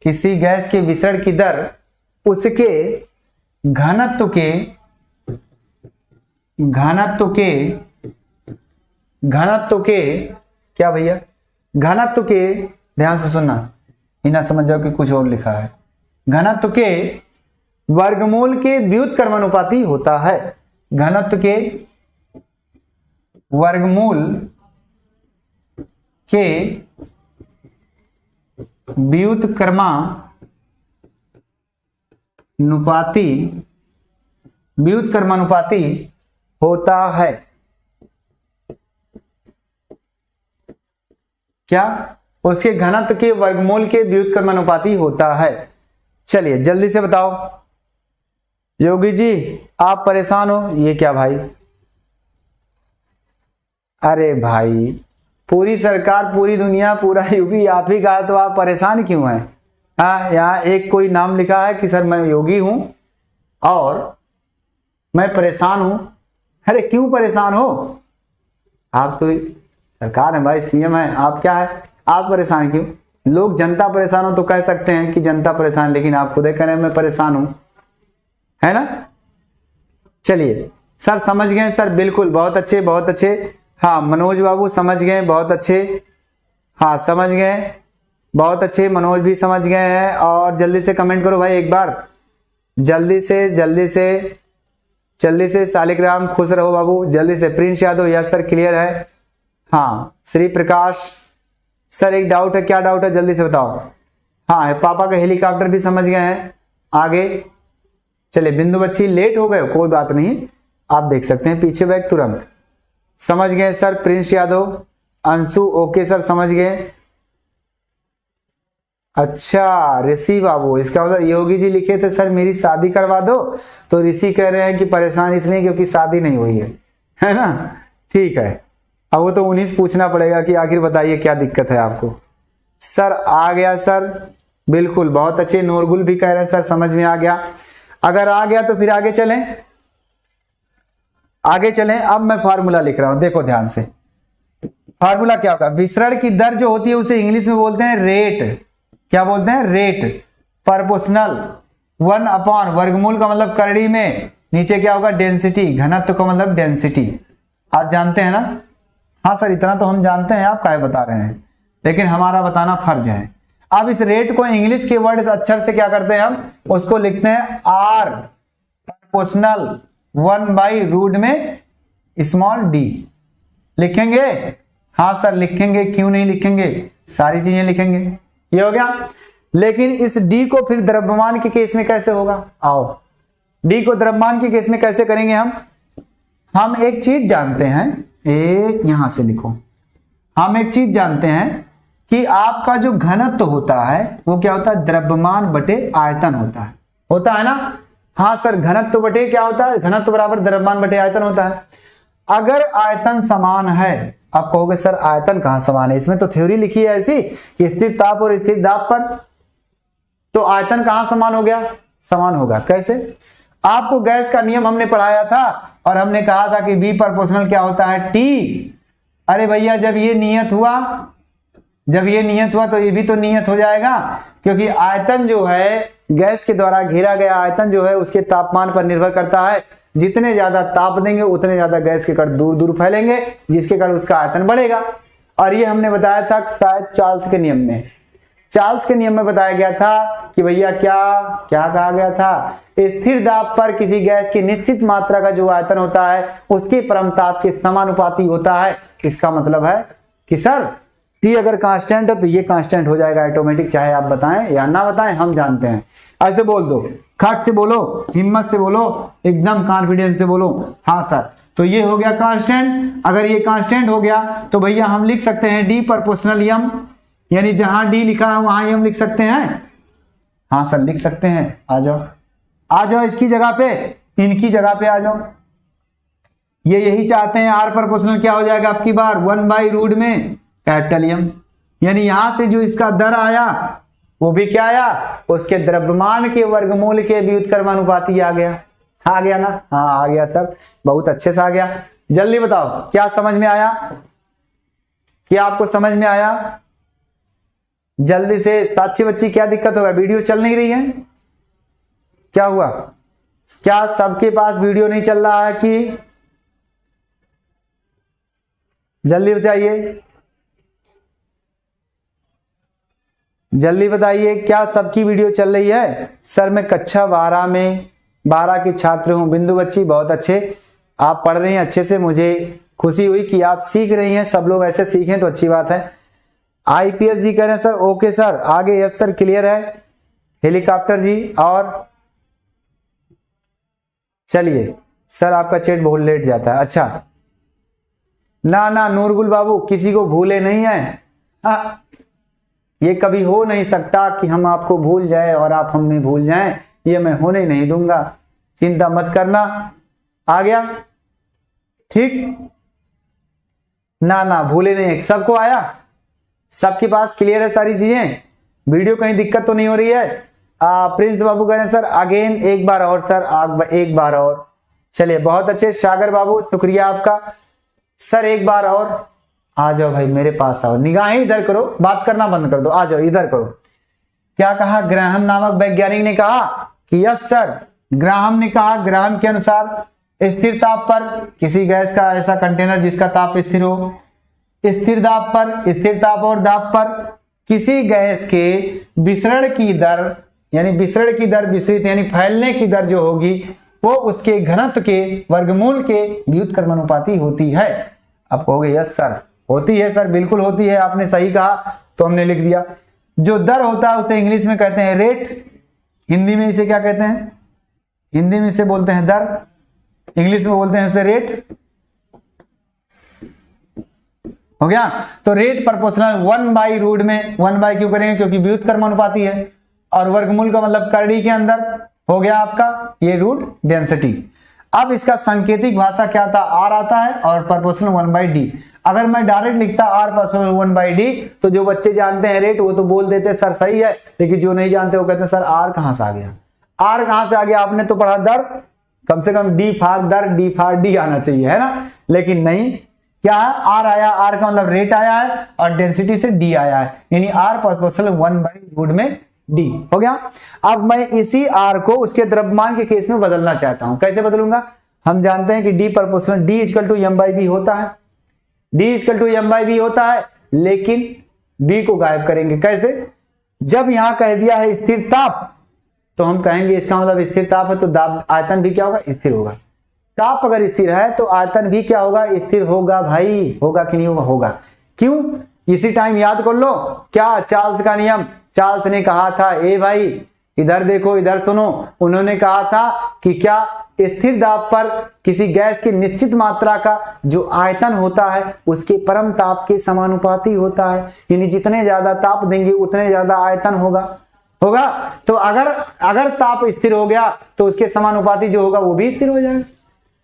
किसी गैस के विसरण की दर उसके घनत्व के क्या भैया, घनत्व के, ध्यान से सुनना, इना समझ जाओ कि कुछ और लिखा है, घनत्व के वर्गमूल के व्युत्क्रमानुपाती होता है। घनत्व के वर्गमूल के व्युत्क्रमानुपाती होता है। क्या, उसके घनत्व के वर्गमूल के व्युत्क्रमानुपाती होता है। चलिए जल्दी से बताओ। योगी जी आप परेशान हो, ये क्या भाई, अरे भाई पूरी सरकार, पूरी दुनिया, पूरा यूपी आप ही का है, तो आप परेशान क्यों हैं। हाँ, यहाँ एक कोई नाम लिखा है कि सर मैं योगी हूं और मैं परेशान हूं। अरे क्यों परेशान हो, आप तो सरकार है भाई, सीएम है, आप क्या है, आप परेशान क्यों। लोग जनता परेशान हो तो कह सकते हैं कि जनता परेशान, लेकिन आप खुद कह रहे हैं मैं परेशान हूं, है ना। चलिए सर समझ गए सर, बिल्कुल बहुत अच्छे बहुत अच्छे। हाँ मनोज बाबू समझ गए, बहुत अच्छे, हाँ समझ गए, बहुत अच्छे, मनोज भी समझ गए हैं। और जल्दी से कमेंट करो भाई एक बार, जल्दी से शालिग्राम खुश रहो बाबू, जल्दी से। Prince Yadav yes sir clear है। हाँ श्री प्रकाश सर एक डाउट है, क्या डाउट है जल्दी से बताओ। हाँ है, पापा का हेलीकॉप्टर भी समझ गए हैं। आगे चलिए, बिंदु बच्ची लेट हो गए, कोई बात नहीं, आप देख सकते हैं पीछे बैग तुरंत। समझ गए sir Prince Yadav, Anshu okay sir समझ गए। अच्छा ऋषि बाबू, इसका मतलब योगी जी लिखे थे सर मेरी शादी करवा दो, तो ऋषि कह रहे हैं कि परेशान इसलिए क्योंकि शादी नहीं हुई है ना। ठीक है, अब वो तो उन्हीं से पूछना पड़ेगा कि आखिर बताइए क्या दिक्कत है आपको। सर आ गया सर, बिल्कुल बहुत अच्छे। नूरगुल भी कह रहे हैं सर समझ में आ गया। अगर आ गया तो फिर आगे चलें, आगे चलें। अब मैं फार्मूला लिख रहा हूं, देखो ध्यान से। फार्मूला क्या होगा, विसरण की दर जो होती है उसे इंग्लिश में बोलते हैं रेट। क्या बोलते हैं, रेट। प्रोपोर्शनल 1 अपॉन वर्गमूल का मतलब करड़ी में, नीचे क्या होगा डेंसिटी, घनत्व का मतलब डेंसिटी। आप जानते हैं ना। हाँ सर इतना तो हम जानते हैं, आप काहे बता रहे हैं, लेकिन हमारा बताना फर्ज है। अब इस रेट को इंग्लिश के वर्ड अक्षर से क्या करते हैं, हम उसको लिखते हैं आर, प्रोपोर्शनल 1/रूट में स्मॉल डी। लिखेंगे, हाँ सर लिखेंगे, क्यों नहीं लिखेंगे, सारी चीजें लिखेंगे। ये हो गया। लेकिन इस डी को फिर द्रव्यमान के केस में कैसे होगा? आओ डी को द्रव्यमान के केस में कैसे करेंगे हम एक चीज जानते हैं, यहां से लिखो, हम एक चीज जानते हैं कि आपका जो घनत्व होता है वो क्या होता है? द्रव्यमान बटे आयतन होता है ना? हाँ सर, घनत्व बटे क्या होता है? घनत्व बराबर द्रव्यमान बटे आयतन होता है। अगर आयतन समान है, आप कहोगे सर आयतन कहां समान है? इसमें तो थ्योरी लिखी है ऐसी कि स्थिर ताप और स्थिर दाब पर, तो आयतन कहां समान हो गया? समान होगा। कैसे? आपको गैस का नियम हमने पढ़ाया था और हमने कहा था कि V प्रोपोर्शनल क्या होता है? T। अरे भैया जब ये नियत हुआ तो ये भी तो नियत हो जाएगा, क्योंकि आयतन जो है गैस के द्वारा घेरा गया आयतन जो है उसके तापमान पर निर्भर करता है। जितने ज्यादा ताप देंगे उतने ज्यादा गैस के कण दूर दूर फैलेंगे, जिसके कारण उसका आयतन बढ़ेगा। और ये हमने बताया था शायद चार्ल्स के नियम में बताया गया था कि भैया क्या कहा गया था? स्थिर दाब पर किसी गैस की निश्चित मात्रा का जो आयतन होता है उसके परमताप के समानुपाती होता है। इसका मतलब है कि सर T अगर कांस्टेंट है तो ये कांस्टेंट हो जाएगा ऑटोमेटिक, चाहे आप बताएं या ना बताएं, हम जानते हैं। ऐसे बोल दो, खट से बोलो, हिम्मत से बोलो, एकदम कॉन्फिडेंस से बोलो, हाँ सर। तो ये हो गया कांस्टेंट। अगर ये कांस्टेंट हो गया तो भैया हम लिख सकते हैं D प्रोपोर्शनल यम, यानी जहां D लिखा है वहां यम लिख सकते हैं। हाँ सर लिख सकते हैं। आ जाओ इसकी जगह पे, इनकी जगह पे आ जाओ। ये यही चाहते हैं। R प्रोपोर्शनल क्या हो जाएगा आपकी बार? 1/रूट में कैपिटल यम, यानी यहां से जो इसका दर आया वो भी क्या आया? उसके द्रव्यमान के वर्गमूल के व्युत्क्रमानुपाती आ गया ना? हाँ आ गया सर, बहुत अच्छे से आ गया। जल्दी बताओ क्या समझ में आया? क्या आपको समझ में आया? जल्दी से। साक्षी बच्ची क्या दिक्कत होगा? वीडियो चल नहीं रही है? क्या हुआ? क्या सबके पास वीडियो नहीं चल रहा है कि? जल्दी बताइए, जल्दी बताइए, क्या सबकी वीडियो चल रही है? सर मैं कक्षा 12 के छात्र हूं। बिंदु बच्ची बहुत अच्छे, आप पढ़ रही हैं अच्छे से, मुझे खुशी हुई कि आप सीख रही हैं। सब लोग ऐसे सीखें तो अच्छी बात है। IPS जी कह रहे हैं सर ओके सर, आगे यस सर क्लियर है। हेलीकॉप्टर जी और चलिए सर आपका चैट बहुत लेट जाता है। अच्छा ना नूरगुल बाबू किसी को भूले नहीं है। ये कभी हो नहीं सकता कि हम आपको भूल जाए और आप हमें भूल जाएं, ये मैं होने नहीं दूंगा, चिंता मत करना। आ गया ठीक? ना भूले नहीं, सबको आया, सबके पास क्लियर है सारी चीजें, वीडियो कहीं दिक्कत तो नहीं हो रही है? प्रिंस बाबू कह रहे हैं सर अगेन एक बार और सर, एक बार और। चलिए बहुत अच्छे। सागर बाबू शुक्रिया आपका सर, एक बार और। आ जाओ भाई मेरे पास आओ, निगाहें इधर करो, बात करना बंद कर दो, आ जाओ इधर करो। क्या कहा? ग्राहम नामक वैज्ञानिक ने कहा कि यस सर, ग्राहम ने कहा, ग्राहम के अनुसार स्थिर ताप पर किसी गैस का ऐसा कंटेनर जिसका ताप स्थिर हो, स्थिर ताप और दाब पर किसी गैस के विसरण की दर विसरित यानी फैलने की दर जो होगी वो उसके घनत्व के वर्गमूल के व्युत्क्रमानुपाती होती है। आप कहोगे यस सर, होती है सर, बिल्कुल होती है, आपने सही कहा तो हमने लिख दिया। जो दर होता है उसे इंग्लिश में कहते हैं रेट, हिंदी में इसे क्या कहते हैं? हिंदी में इसे बोलते हैं दर, इंग्लिश में बोलते हैं उसे रेट। हो गया? तो रेट प्रोपोर्शनल 1/रूट में 1 क्यों करेंगे? क्योंकि व्युत्क्रमानुपाती है, और वर्गमूल का मतलब करड़ी के अंदर हो गया आपका ये रूट डेंसिटी। अब इसका सांकेतिक भाषा क्या था? R आता है और प्रोपोर्शनल 1/d। अगर मैं डायरेक्ट लिखता R प्रोपोर्शनल 1/d तो जो बच्चे जानते हैं रेट वो तो बोल देते सर सही है, लेकिन जो नहीं जानते वो कहते हैं सर R कहां से आ गया? R कहां से आ गया? आपने तो पढ़ा दर, कम से कम D फॉर दर, D फॉर D आना चाहिए, है ना? लेकिन नहीं, क्या है? R आया, R का मतलब रेट आया है और डेंसिटी से D आया है, यानी R प्रोपोर्शनल 1/रूट में D हो गया। अब मैं इसी R को उसके द्रव्यमान के केस में बदलना चाहता हूं। कैसे बदलूंगा? हम जानते हैं कि D proportional D equal to m/v होता है, D इक्वल टू m/v होता है, लेकिन B को गायब करेंगे। कैसे? जब यहां कह दिया है स्थिर ताप तो हम कहेंगे इसका मतलब स्थिर ताप है तो दाब आयतन भी क्या होगा? स्थिर होगा। ताप अगर स्थिर है तो आयतन भी क्या होगा? स्थिर होगा भाई। होगा कि नहीं होगा? होगा। क्यों? इसी टाइम याद कर लो क्या चार्ल्स का नियम, चार्ल्स ने कहा था, ए भाई इधर देखो, इधर सुनो, उन्होंने कहा था कि क्या स्थिर दाब पर किसी गैस की निश्चित मात्रा का जो आयतन होता है उसके परम ताप के समानुपाती होता है, यानी जितने ज्यादा ताप देंगे उतने ज्यादा आयतन होगा। तो अगर ताप स्थिर हो गया तो उसके समानुपाती जो होगा वो भी स्थिर हो जाएगा,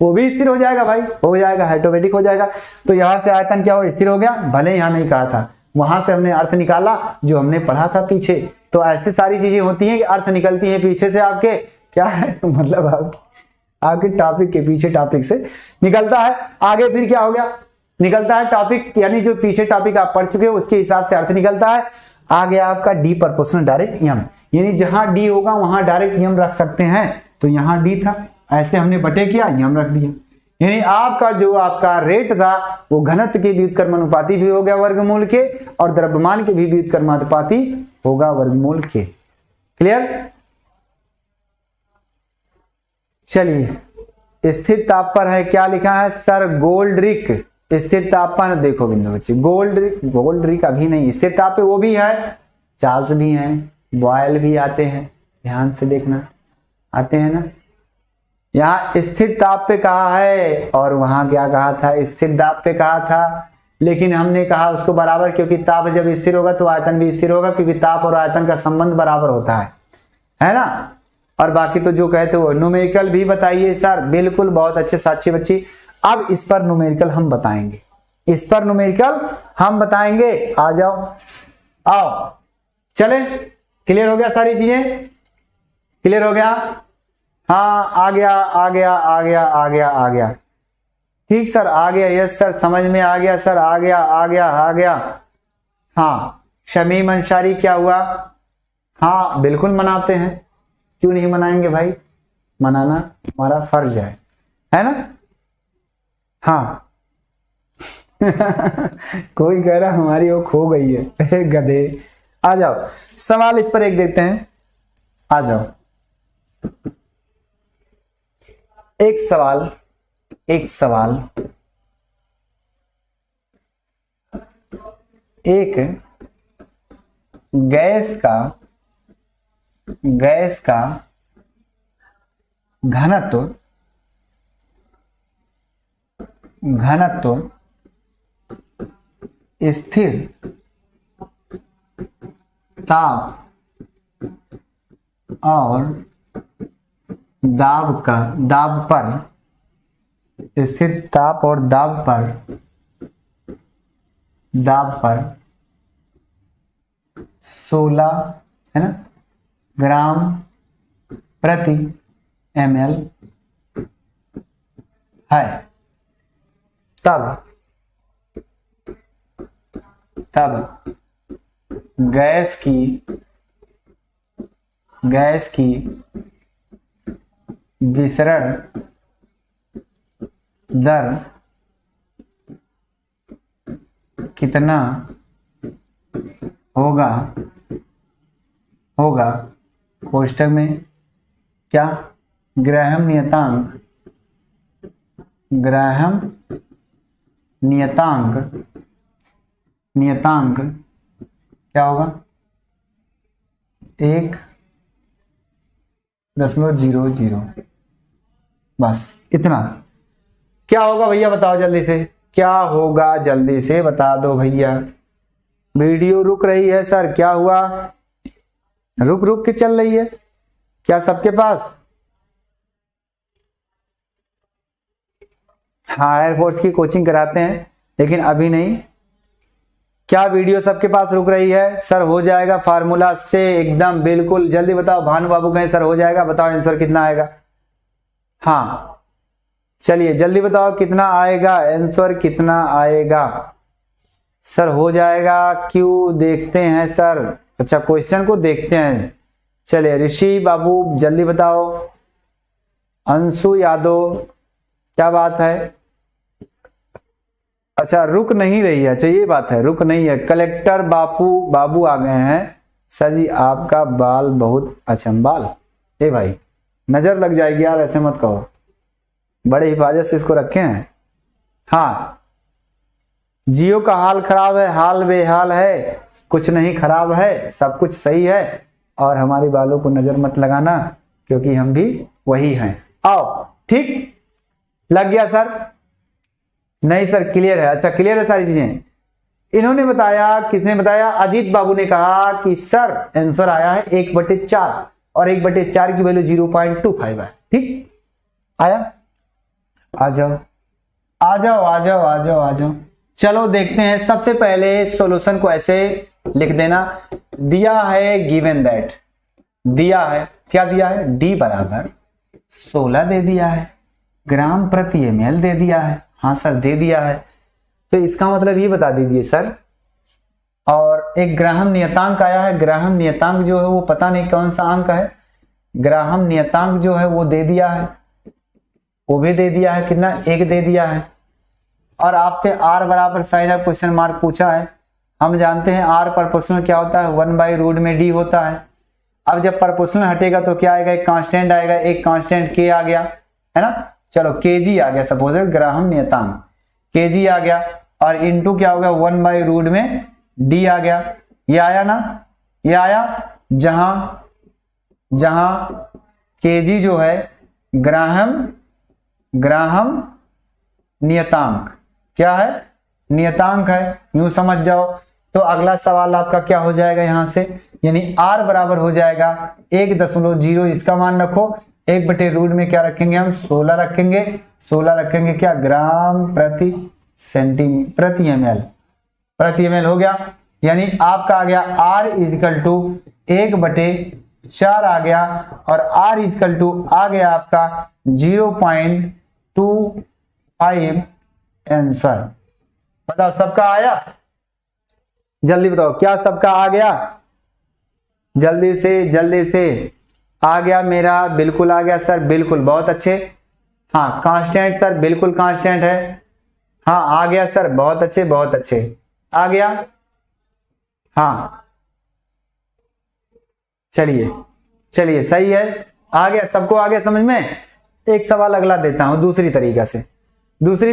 वो भी स्थिर हो जाएगा भाई, हो जाएगा, ऑटोमेटिक हो जाएगा। तो यहां से आयतन क्या हो, स्थिर हो गया, भले यहां नहीं कहा था, वहां से हमने अर्थ निकाला जो हमने पढ़ा था पीछे। तो ऐसी सारी चीजें होती हैं कि अर्थ निकलती हैं पीछे से, आपके क्या है मतलब आपके टॉपिक के पीछे टॉपिक से निकलता है। आगे फिर क्या हो गया, निकलता है टॉपिक, यानी जो पीछे टॉपिक आप पढ़ चुके हो उसके हिसाब से अर्थ निकलता है। आ गया आपका डी प्रोपोर्शनल डायरेक्ट यम, यानी जहां डी होगा वहां डायरेक्ट यम रख सकते हैं। तो यहां डी था, ऐसे हमने बटे किया, यम रख दिया, यानी आपका जो आपका रेट था वो घनत्व के व्युत्क्रमानुपाती भी हो गया वर्गमूल के, और द्रव्यमान के भी व्युत्क्रमानुपाती होगा वर्गमूल के। क्लियर? चलिए, स्थिर ताप पर है, क्या लिखा है सर, गोल्डरिक। स्थिर ताप पर देखो बिंदु बच्चे, गोल्डरिक अभी नहीं, स्थिर ताप पे वो भी है, चार्ल्स भी हैं, बॉयल भी आते हैं, ध्यान से देखना, आते हैं ना। यहाँ स्थिर ताप पे कहा है और वहां क्या कहा था, स्थिर दाब पे कहा था, लेकिन हमने कहा उसको बराबर, क्योंकि ताप जब स्थिर होगा तो आयतन भी स्थिर होगा, क्योंकि ताप और आयतन का संबंध बराबर होता है ना। और बाकी तो जो कहते हो न्यूमेरिकल भी बताइए सर, बिल्कुल, बहुत अच्छे साक्षी बच्ची। अब इस पर न्यूमेरिकल हम बताएंगे, इस पर न्यूमेरिकल हम बताएंगे, आ जाओ, आओ, चले, क्लियर हो गया, सारी चीजें क्लियर हो गया। हाँ, आ गया आ गया आ गया आ गया आ गया, ठीक सर, आ गया, यस सर, समझ में आ गया सर, आ गया आ गया आ गया। हाँ, शमीम अंसारी क्या हुआ, हाँ बिल्कुल मनाते हैं, क्यों नहीं मनाएंगे भाई, मनाना हमारा फर्ज है ना। हाँ कोई कह रहा हमारी वो खो गई है गधे। आ जाओ, सवाल इस पर एक देते हैं, आ जाओ, एक सवाल एक गैस का घनत्व स्थिर ताप और दाब पर, स्थिर ताप और दाब पर 16 है ना ग्राम प्रति ml है, तब गैस की विसरण दर कितना होगा कोष्ठक में क्या, ग्राहम नियतांक क्या होगा, 1.00, बस इतना। क्या होगा भैया बताओ जल्दी से, क्या होगा जल्दी से बता दो भैया। वीडियो रुक रही है सर, क्या हुआ, रुक के चल रही है क्या सबके पास? हाँ, एयरफोर्स की कोचिंग कराते हैं लेकिन अभी नहीं। क्या वीडियो सबके पास रुक रही है? सर हो जाएगा फार्मूला से एकदम बिल्कुल, जल्दी बताओ। भानु बाबू कहें सर हो जाएगा, बताओ आंसर कितना आएगा। हाँ चलिए जल्दी बताओ कितना आएगा, आंसर कितना आएगा। सर हो जाएगा, क्यों देखते हैं सर, अच्छा क्वेश्चन को देखते हैं। चलिए ऋषि बाबू जल्दी बताओ। अंशु यादव क्या बात है, अच्छा रुक नहीं रही है, अच्छा ये बात है, रुक नहीं है। कलेक्टर बाबू आ गए हैं। सर जी आपका बाल बहुत अच्छा, बाल ए भाई नजर लग जाएगी यार, ऐसे मत कहो, बड़े हिफाजत से इसको रखे हैं। हाँ जियो का हाल खराब है, हाल बेहाल है, कुछ नहीं खराब है, सब कुछ सही है। और हमारे बालों को नजर मत लगाना, क्योंकि हम भी वही हैं। आओ, ठीक लग गया सर? नहीं सर, क्लियर है। अच्छा, क्लियर है सारी चीजें। इन्होंने बताया, किसने बताया? अजीत बाबू ने कहा कि सर आंसर आया है 1/4 और 1/4 की वैल्यू 0.25 है। ठीक आया? आ जाओ आ जाओ आ जाओ आ जाओ आ जाओ। चलो देखते हैं। सबसे पहले सॉल्यूशन को ऐसे लिख देना, दिया है गिवन दैट, दिया है, क्या दिया है? D बराबर 16 दे दिया है, ग्राम प्रति ml दे दिया है। हाँ सर दे दिया है, तो इसका मतलब ये बता दीजिए सर। और एक ग्राहम नियतांक आया है, ग्राहम नियतांक जो है वो पता नहीं कौन सा अंक है, ग्राहम नियतांक जो है वो दे दिया है, वो भी दे दिया है। कितना? 1 दे दिया है। और आपसे R बराबर साइन ऑफ क्वेश्चन मार्क पूछा है। हम जानते हैं R प्रोपोर्शनल क्या होता है? 1/रूट में D होता है। अब जब प्रोपोर्शनल हटेगा तो क्या आएगा? एक कांस्टेंट आएगा, एक कांस्टेंट K आ गया, है ना। चलो Kg आ गया, सपोज ग्राहम नियतांक Kg आ गया, और इनटू क्या होगा? 1/रूट में D आ गया। ये आया ना, ये आया। जहां Kg जो है ग्राहम नियतांक, क्या है? नियतांक है, यूं समझ जाओ। तो अगला सवाल आपका क्या हो जाएगा यहां से? यानी R बराबर हो जाएगा 1.0, इसका मान रखो। 1/रूट में क्या रखेंगे हम? 16 रखेंगे। 16 रखेंगे क्या? ग्राम प्रति ml हो गया। यानी आपका आ गया R इजिकल टू 1/4 आ गया, और R इजिकल टू आ गया आपका 0.25 आंसर। बताओ सबका आया? जल्दी बताओ, क्या सबका आ गया? जल्दी से आ गया मेरा? बिल्कुल आ गया सर, बिल्कुल, बहुत अच्छे। हाँ कांस्टेंट सर, बिल्कुल कांस्टेंट है। हाँ आ गया सर, बहुत अच्छे बहुत अच्छे, आ गया। हाँ चलिए सही है, आ गया, सबको आ गया समझ में। एक सवाल अगला देता हूं दूसरी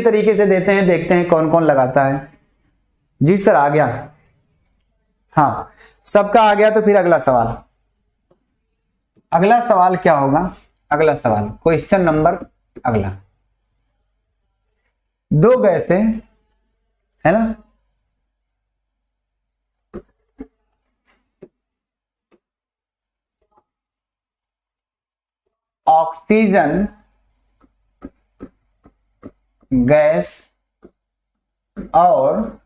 तरीके से देते हैं, देखते हैं कौन कौन लगाता है। जी सर आ गया, हाँ सबका आ गया। तो फिर अगला सवाल क्या होगा? अगला सवाल क्वेश्चन नंबर अगला, 2 गैसें है ना, ऑक्सीजन गैस और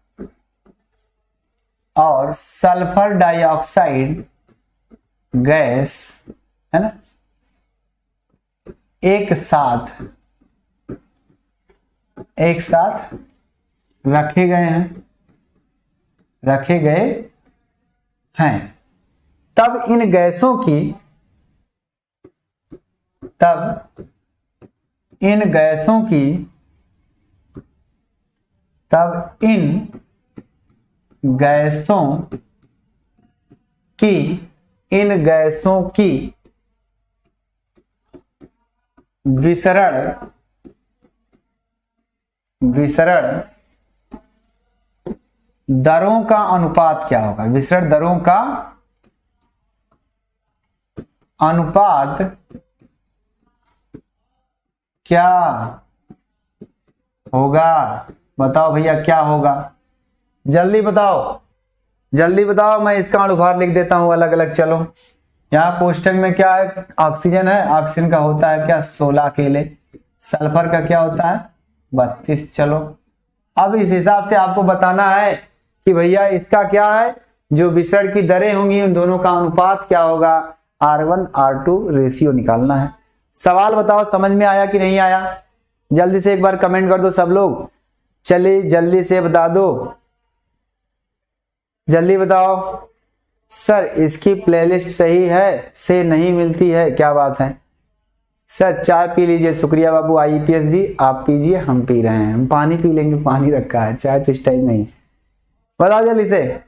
सल्फर डाइऑक्साइड गैस है ना, एक साथ रखे गए हैं। तब इन गैसों की विसरण दरों का अनुपात क्या होगा? विसरण दरों का अनुपात क्या होगा? बताओ भैया क्या होगा? जल्दी बताओ, मैं इसका अनुभार लिख देता हूं अलग अलग। चलो यहाँ कोष्टक में क्या है? ऑक्सीजन है, ऑक्सीजन का होता है क्या? 16 अकेले। सल्फर का क्या होता है? 32। चलो अब इस हिसाब से आपको बताना है कि भैया इसका क्या है, जो विसरण की दरें होंगी उन दोनों का अनुपात क्या होगा? R1 R2 रेशियो निकालना है। सवाल बताओ समझ में आया कि नहीं आया? जल्दी से एक बार कमेंट कर दो सब लोग। चलिए जल्दी से बता दो, जल्दी बताओ। सर इसकी प्लेलिस्ट सही है से नहीं मिलती है, क्या बात है? सर चाय पी लीजिए, शुक्रिया बाबू, IPS दी, आप पीजिए, हम पी रहे हैं। हम पानी पी लेंगे, पानी रखा है, चाय तो इस टाइम नहीं। बताओ जल्दी से।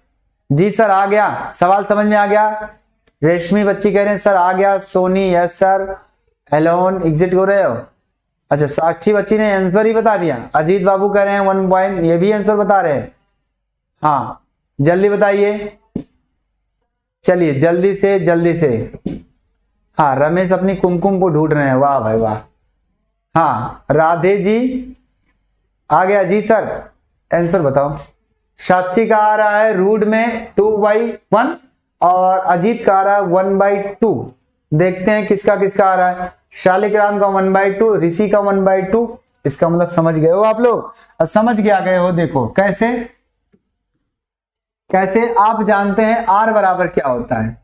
जी सर आ गया, सवाल समझ में आ गया। रेशमी बच्ची कह रहे हैं सर आ गया। Soni yes sir. एलोन एग्जिट हो रहे हो? अच्छा साक्षी बच्ची ने आंसर ही बता दिया। अजीत बाबू कह रहे हैं 1 पॉइंट, ये भी आंसर बता रहे हैं। हाँ जल्दी बताइए। चलिए जल्दी से। हाँ, रमेश अपनी कुमकुम को ढूंढ रहे हैं, वाह भाई वाह। हाँ, राधे जी आ गया जी सर, आंसर बताओ। साक्षी का आ रहा है रूट में 2/1 और अजीत का आ रहा है 1/2। देखते हैं किसका किसका आ रहा है। शालिग्राम का 1/2, ऋषि का 1/2। इसका मतलब समझ गए हो आप लोग, समझ के आ गए हो। देखो कैसे आप जानते हैं आर बराबर क्या होता है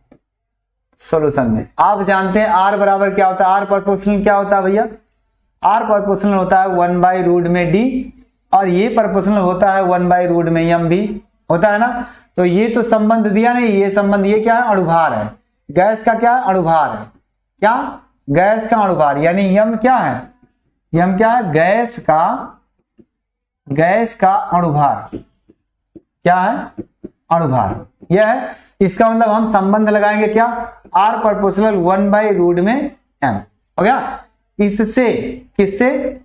सॉल्यूशन में। आप जानते हैं आर बराबर क्या होता है। आर प्रोपोर्शनल क्या होता है भैया? आर प्रोपोर्शनल होता है 1/रूट में डी, और ये प्रोपोर्शनल होता है 1/रूट में एम भी होता है ना। तो ये तो संबंध दिया नहीं, ये संबंध, ये क्या है? अणुभार है। गैस का क्या है? अणुभार है। क्या? गैस का अणुभार, यानी यम क्या है? यम क्या है? गैस का अणुभार। क्या है? अणुभार। यह है। इसका मतलब हम संबंध लगाएंगे क्या? आर प्रोपोर्शनल 1/रूट में एम हो गया। इससे किससे?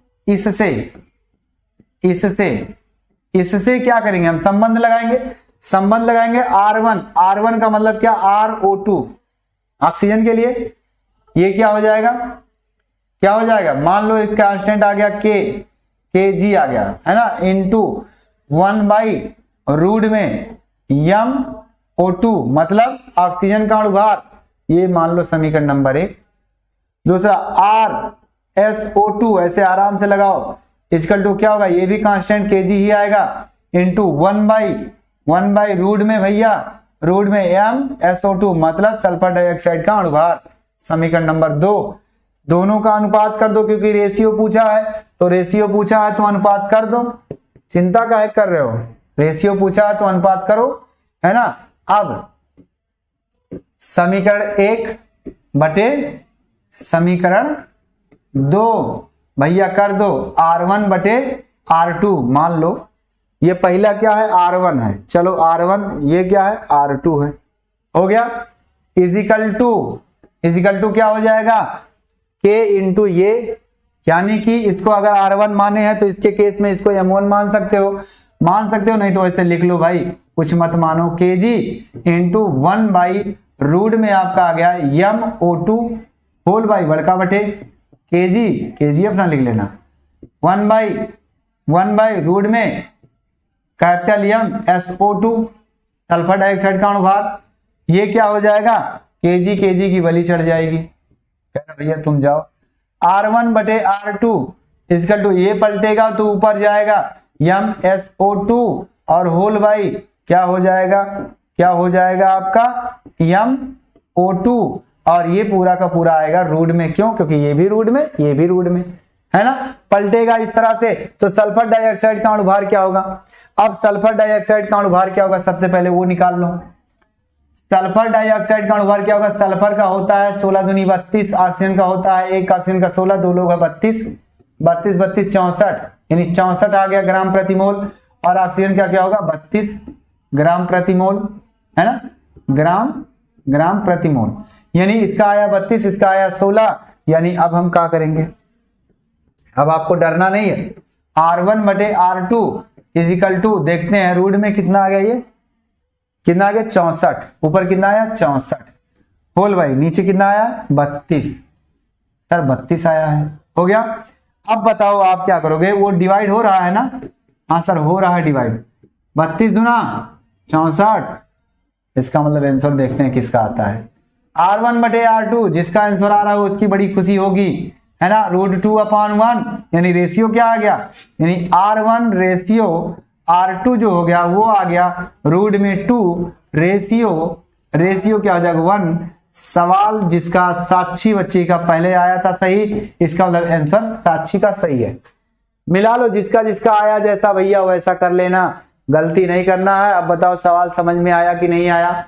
इससे क्या करेंगे हम? संबंध लगाएंगे। संबंध लगाएंगे R1 का मतलब क्या? RO2 ऑक्सीजन के लिए। ये क्या हो जाएगा? क्या हो जाएगा? मान लो एक कांस्टेंट आ गया Kg आ गया है ना, इनटू 1/रूट में MO2 मतलब ऑक्सीजन का अणुभार। ये मान लो समीकरण नंबर 1। दूसरा RSO2, ऐसे आराम से लगाओ, इक्वल टू क्या होगा? ये भी कांस्टेंट Kg ही आएगा, इंटू 1/रूट में भैया, रूट में MSO2 मतलब सल्फर डाइऑक्साइड का अणुभार। समीकरण नंबर 2। दोनों का अनुपात कर दो, क्योंकि रेशियो पूछा है तो रेशियो पूछा है तो अनुपात कर दो। चिंता काहे कर रहे हो? रेशियो पूछा है तो अनुपात करो, है ना। अब समीकरण 1 बटे समीकरण 2 भैया कर दो, R1 बटे R2। मान लो ये पहला क्या है? R1 है। चलो R1, ये क्या है? R2 है। हो गया। इजिकल टू क्या हो जाएगा? K इंटू ये, यानी कि इसको अगर R1 माने हैं तो इसके केस में इसको M1 मान सकते हो, नहीं तो ऐसे लिख लो भाई, कुछ मत मानो। Kg इंटू 1/रूट में आपका आ गया MO2 होल बाई बड़का बटे Kg अपना लिख लेना, 1/रूट में कैपिटल MSO2 सल्फर डाइऑक्साइड का अणुभार। ये क्या हो जाएगा? Kg की बलि चढ़ जाएगी। कहना भैया तुम जाओ। R1 बटे R2 इसका टू ये पलटेगा तो ऊपर जाएगा MSO2 और होल बाई क्या हो जाएगा? आपका MO2, और ये पूरा का पूरा आएगा रूट में। क्यों? क्योंकि ये भी रूट में है ना, पलटेगा इस तरह से। तो सल्फर डाइऑक्साइड का अणुभार क्या होगा? अब सल्फर डाइऑक्साइड का अणुभार क्या होगा? सबसे पहले वो निकाल लो। सल्फर डाइऑक्साइड का अणुभार क्या होगा? सल्फर का होता है 16 दूनी 32, ऑक्सीजन का होता है एक ऑक्सीजन का 16, दो लोग है 32, 64, यानी 64 आ गया ग्राम प्रति मोल। और ऑक्सीजन का क्या होगा? 32 ग्राम प्रति मोल, है ना, ग्राम प्रति मोल। यानी इसका आया 32, इसका आया 16। यानी अब हम क्या करेंगे? अब आपको डरना नहीं है। R1 बटे R2 इजिकल टू, देखते हैं रूट में कितना आ गया, ये कितना आ गया? 64। ऊपर कितना आया? 64 होल भाई, नीचे कितना आया? 32। सर 32 आया है। हो गया। अब बताओ आप क्या करोगे? वो डिवाइड हो रहा है ना? हाँ सर हो रहा है डिवाइड। 32 दूना 64, इसका मतलब आंसर देखते हैं किसका आता है। R1 बटे R2 जिसका आंसर आ रहा है उसकी बड़ी खुशी होगी, है ना। √2/1 यानी रेशियो क्या आ गया? यानी R1 रेशियो R2 जो हो गया वो आ गया रूट में 2, रेशियो क्या हो जाएगा? 1। सवाल जिसका साक्षी बच्ची का पहले आया था सही, इसका मतलब आंसर साक्षी का सही है। मिला लो, जिसका आया जैसा भैया वैसा कर लेना, गलती नहीं करना है। अब बताओ सवाल समझ में आया कि नहीं आया?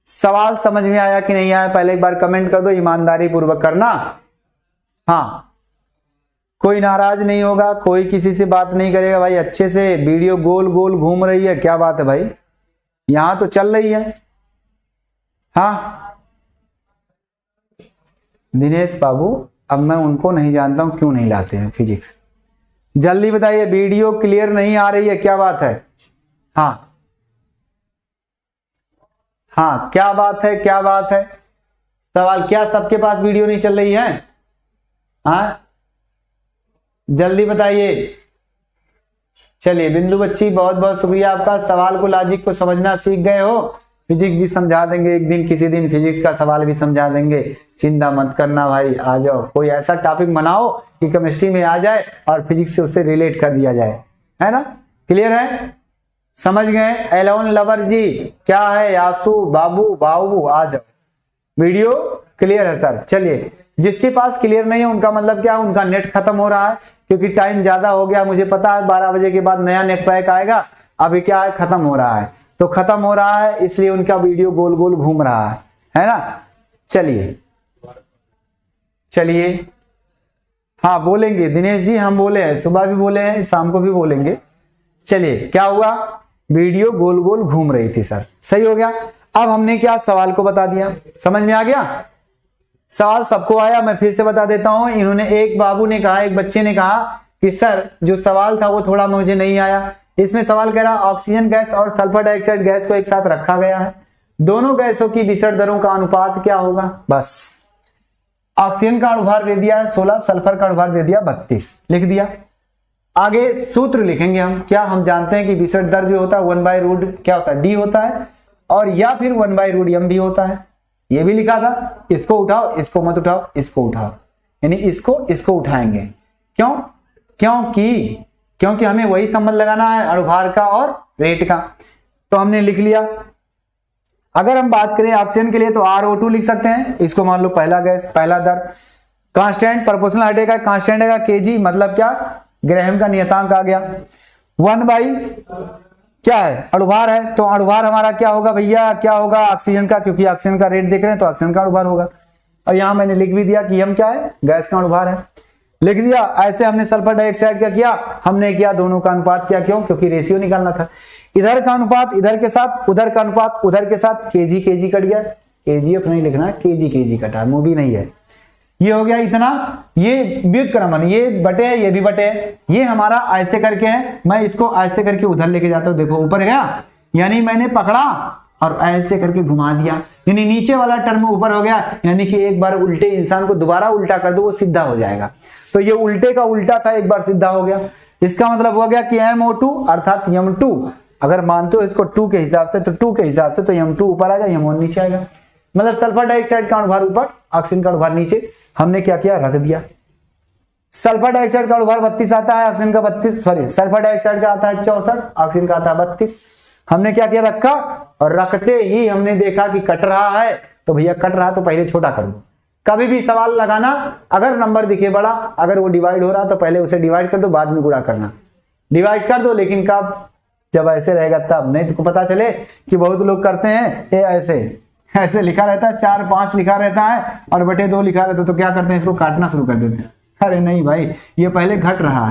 सवाल समझ में आया कि नहीं आया? पहले एक बार कमेंट कर दो, ईमानदारी पूर्वक करना। हाँ, कोई नाराज नहीं होगा, कोई किसी से बात नहीं करेगा भाई। अच्छे से वीडियो गोल गोल घूम रही है, क्या बात है भाई, यहां तो चल रही है। हाँ दिनेश बाबू, अब मैं उनको नहीं जानता हूं क्यों नहीं लाते हैं फिजिक्स। जल्दी बताइए, वीडियो क्लियर नहीं आ रही है, क्या बात है? हाँ हाँ क्या बात है, क्या बात है। सवाल, क्या सबके पास वीडियो नहीं चल रही है? हाँ जल्दी बताइए। चलिए बिंदु बच्ची, बहुत बहुत शुक्रिया आपका। सवाल को, लॉजिक को समझना सीख गए हो। फिजिक्स भी समझा देंगे एक दिन, किसी दिन फिजिक्स का सवाल भी समझा देंगे, चिंता मत करना भाई। आ जाओ, कोई ऐसा टॉपिक बनाओ कि केमिस्ट्री में आ जाए और फिजिक्स से उससे रिलेट कर दिया जाए, है ना? क्लियर है, समझ गए? एलोन लवर जी क्या है, यासु बाबू बाबू आ जाओ, वीडियो क्लियर है सर। चलिए, जिसके पास क्लियर नहीं है उनका मतलब क्या है, उनका नेट खत्म हो रहा है, क्योंकि टाइम ज्यादा हो गया। मुझे पता है 12 बजे के बाद नया नेट पैक आएगा, अभी क्या है खत्म हो रहा है, तो खत्म हो रहा है इसलिए उनका वीडियो गोल गोल घूम रहा है ना? चलिए चलिए, हाँ बोलेंगे दिनेश जी, हम बोले हैं, सुबह भी बोले हैं, शाम को भी बोलेंगे। चलिए, क्या हुआ, वीडियो गोल गोल घूम रही थी सर, सही हो गया। अब हमने क्या सवाल को बता दिया, समझ में आ गया? सवाल सबको आया? मैं फिर से बता देता हूं। इन्होंने, एक बाबू ने कहा, एक बच्चे ने कहा कि सर जो सवाल था वो थोड़ा मुझे नहीं आया। इसमें सवाल कह रहा ऑक्सीजन गैस और सल्फर डाइऑक्साइड गैस को एक साथ रखा गया है, दोनों गैसों की विसर्जन दरों का अनुपात क्या होगा? बस ऑक्सीजन का अणुभार दे दिया है 16, सल्फर का अणुभार दे दिया 32, लिख दिया। आगे सूत्र लिखेंगे हम। क्या हम जानते हैं कि विसर्जन दर जो होता है 1/रूट क्या होता है, डी होता है, और या फिर 1/√m भी होता है। ये भी लिखा था, इसको उठाओ, इसको मत उठाओ, इसको उठाओ, यानी इसको उठाएंगे। क्यों? क्योंकि हमें वही संबंध लगाना है अणुभार का और रेट का, तो हमने लिख लिया। अगर हम बात करें ऑक्सीजन के लिए तो RO2 लिख सकते हैं, इसको मान लो पहला गैस, पहला दर। कांस्टेंट प्रोपोर्शनल हटेगा, कांस्टेंट आएगा kg, मतलब क्या, ग्राम का नियतांक आ गया। 1 क्या है, अणुभार है, तो अणुभार हमारा क्या होगा भैया, क्या होगा ऑक्सीजन का, क्योंकि ऑक्सीजन का रेट देख रहे हैं तो ऑक्सीजन का अणुभार होगा। और यहां मैंने लिख भी दिया कि हम क्या है, गैस का अणुभार है, लिख दिया। ऐसे हमने सल्फर डाइऑक्साइड का किया, हमने किया दोनों का अनुपात क्या, क्यों, क्योंकि रेशियो निकालना था। इधर का अनुपात इधर के साथ, उधर का अनुपात उधर के साथ, केजी कट गया, केजीएफ नहीं लिखना है, केजी कटा, मूवी नहीं है। ये हो गया इतना, ये व्युत्क्रमण, ये बटे है, ये भी बटे है, ये हमारा ऐसे करके है। मैं इसको ऐसे करके उधर लेके जाता हूं, देखो ऊपर गया, यानी मैंने पकड़ा और ऐसे करके घुमा दिया, यानी नीचे वाला टर्म ऊपर हो गया, यानी कि एक बार उल्टे इंसान को दोबारा उल्टा कर दो वो सीधा हो जाएगा। तो ये उल्टे का उल्टा था, एक बार सीधा हो गया। इसका मतलब हो गया कि MO2 अर्थात M2, अगर मानते हो इसको 2 के हिसाब से तो 2 के हिसाब से, तो M2 ऊपर आएगा, M1 नीचे आएगा। मतलब सल्फर डाइऑक्साइड का अणुभार ऊपर, ऑक्सीजन का अणुभार नीचे। हमने क्या किया, रख दिया। सल्फर डाइऑक्साइड का अणुभार 32 आता है, ऑक्सीजन का 32, सॉरी सल्फर डाइऑक्साइड का आता है 64, ऑक्सीजन का आता है 32। हमने क्या किया, रखा, और रखते ही हमने देखा कि कट रहा है, तो भैया कट रहा तो पहले छोटा कर दो। कभी भी सवाल लगाना, अगर नंबर दिखे बड़ा, अगर वो डिवाइड हो रहा तो पहले उसे डिवाइड कर दो, बाद में गुणा करना। डिवाइड कर दो, लेकिन कब, जब ऐसे रहेगा तब, नहीं तो पता चले कि बहुत लोग करते हैं ये ऐसे लिखा रहता है, 4 5 लिखा रहता है और बटे 2 लिखा रहता है, तो क्या करते हैं, इसको काटना शुरू कर देते हैं। अरे नहीं भाई, ये पहले घट रहा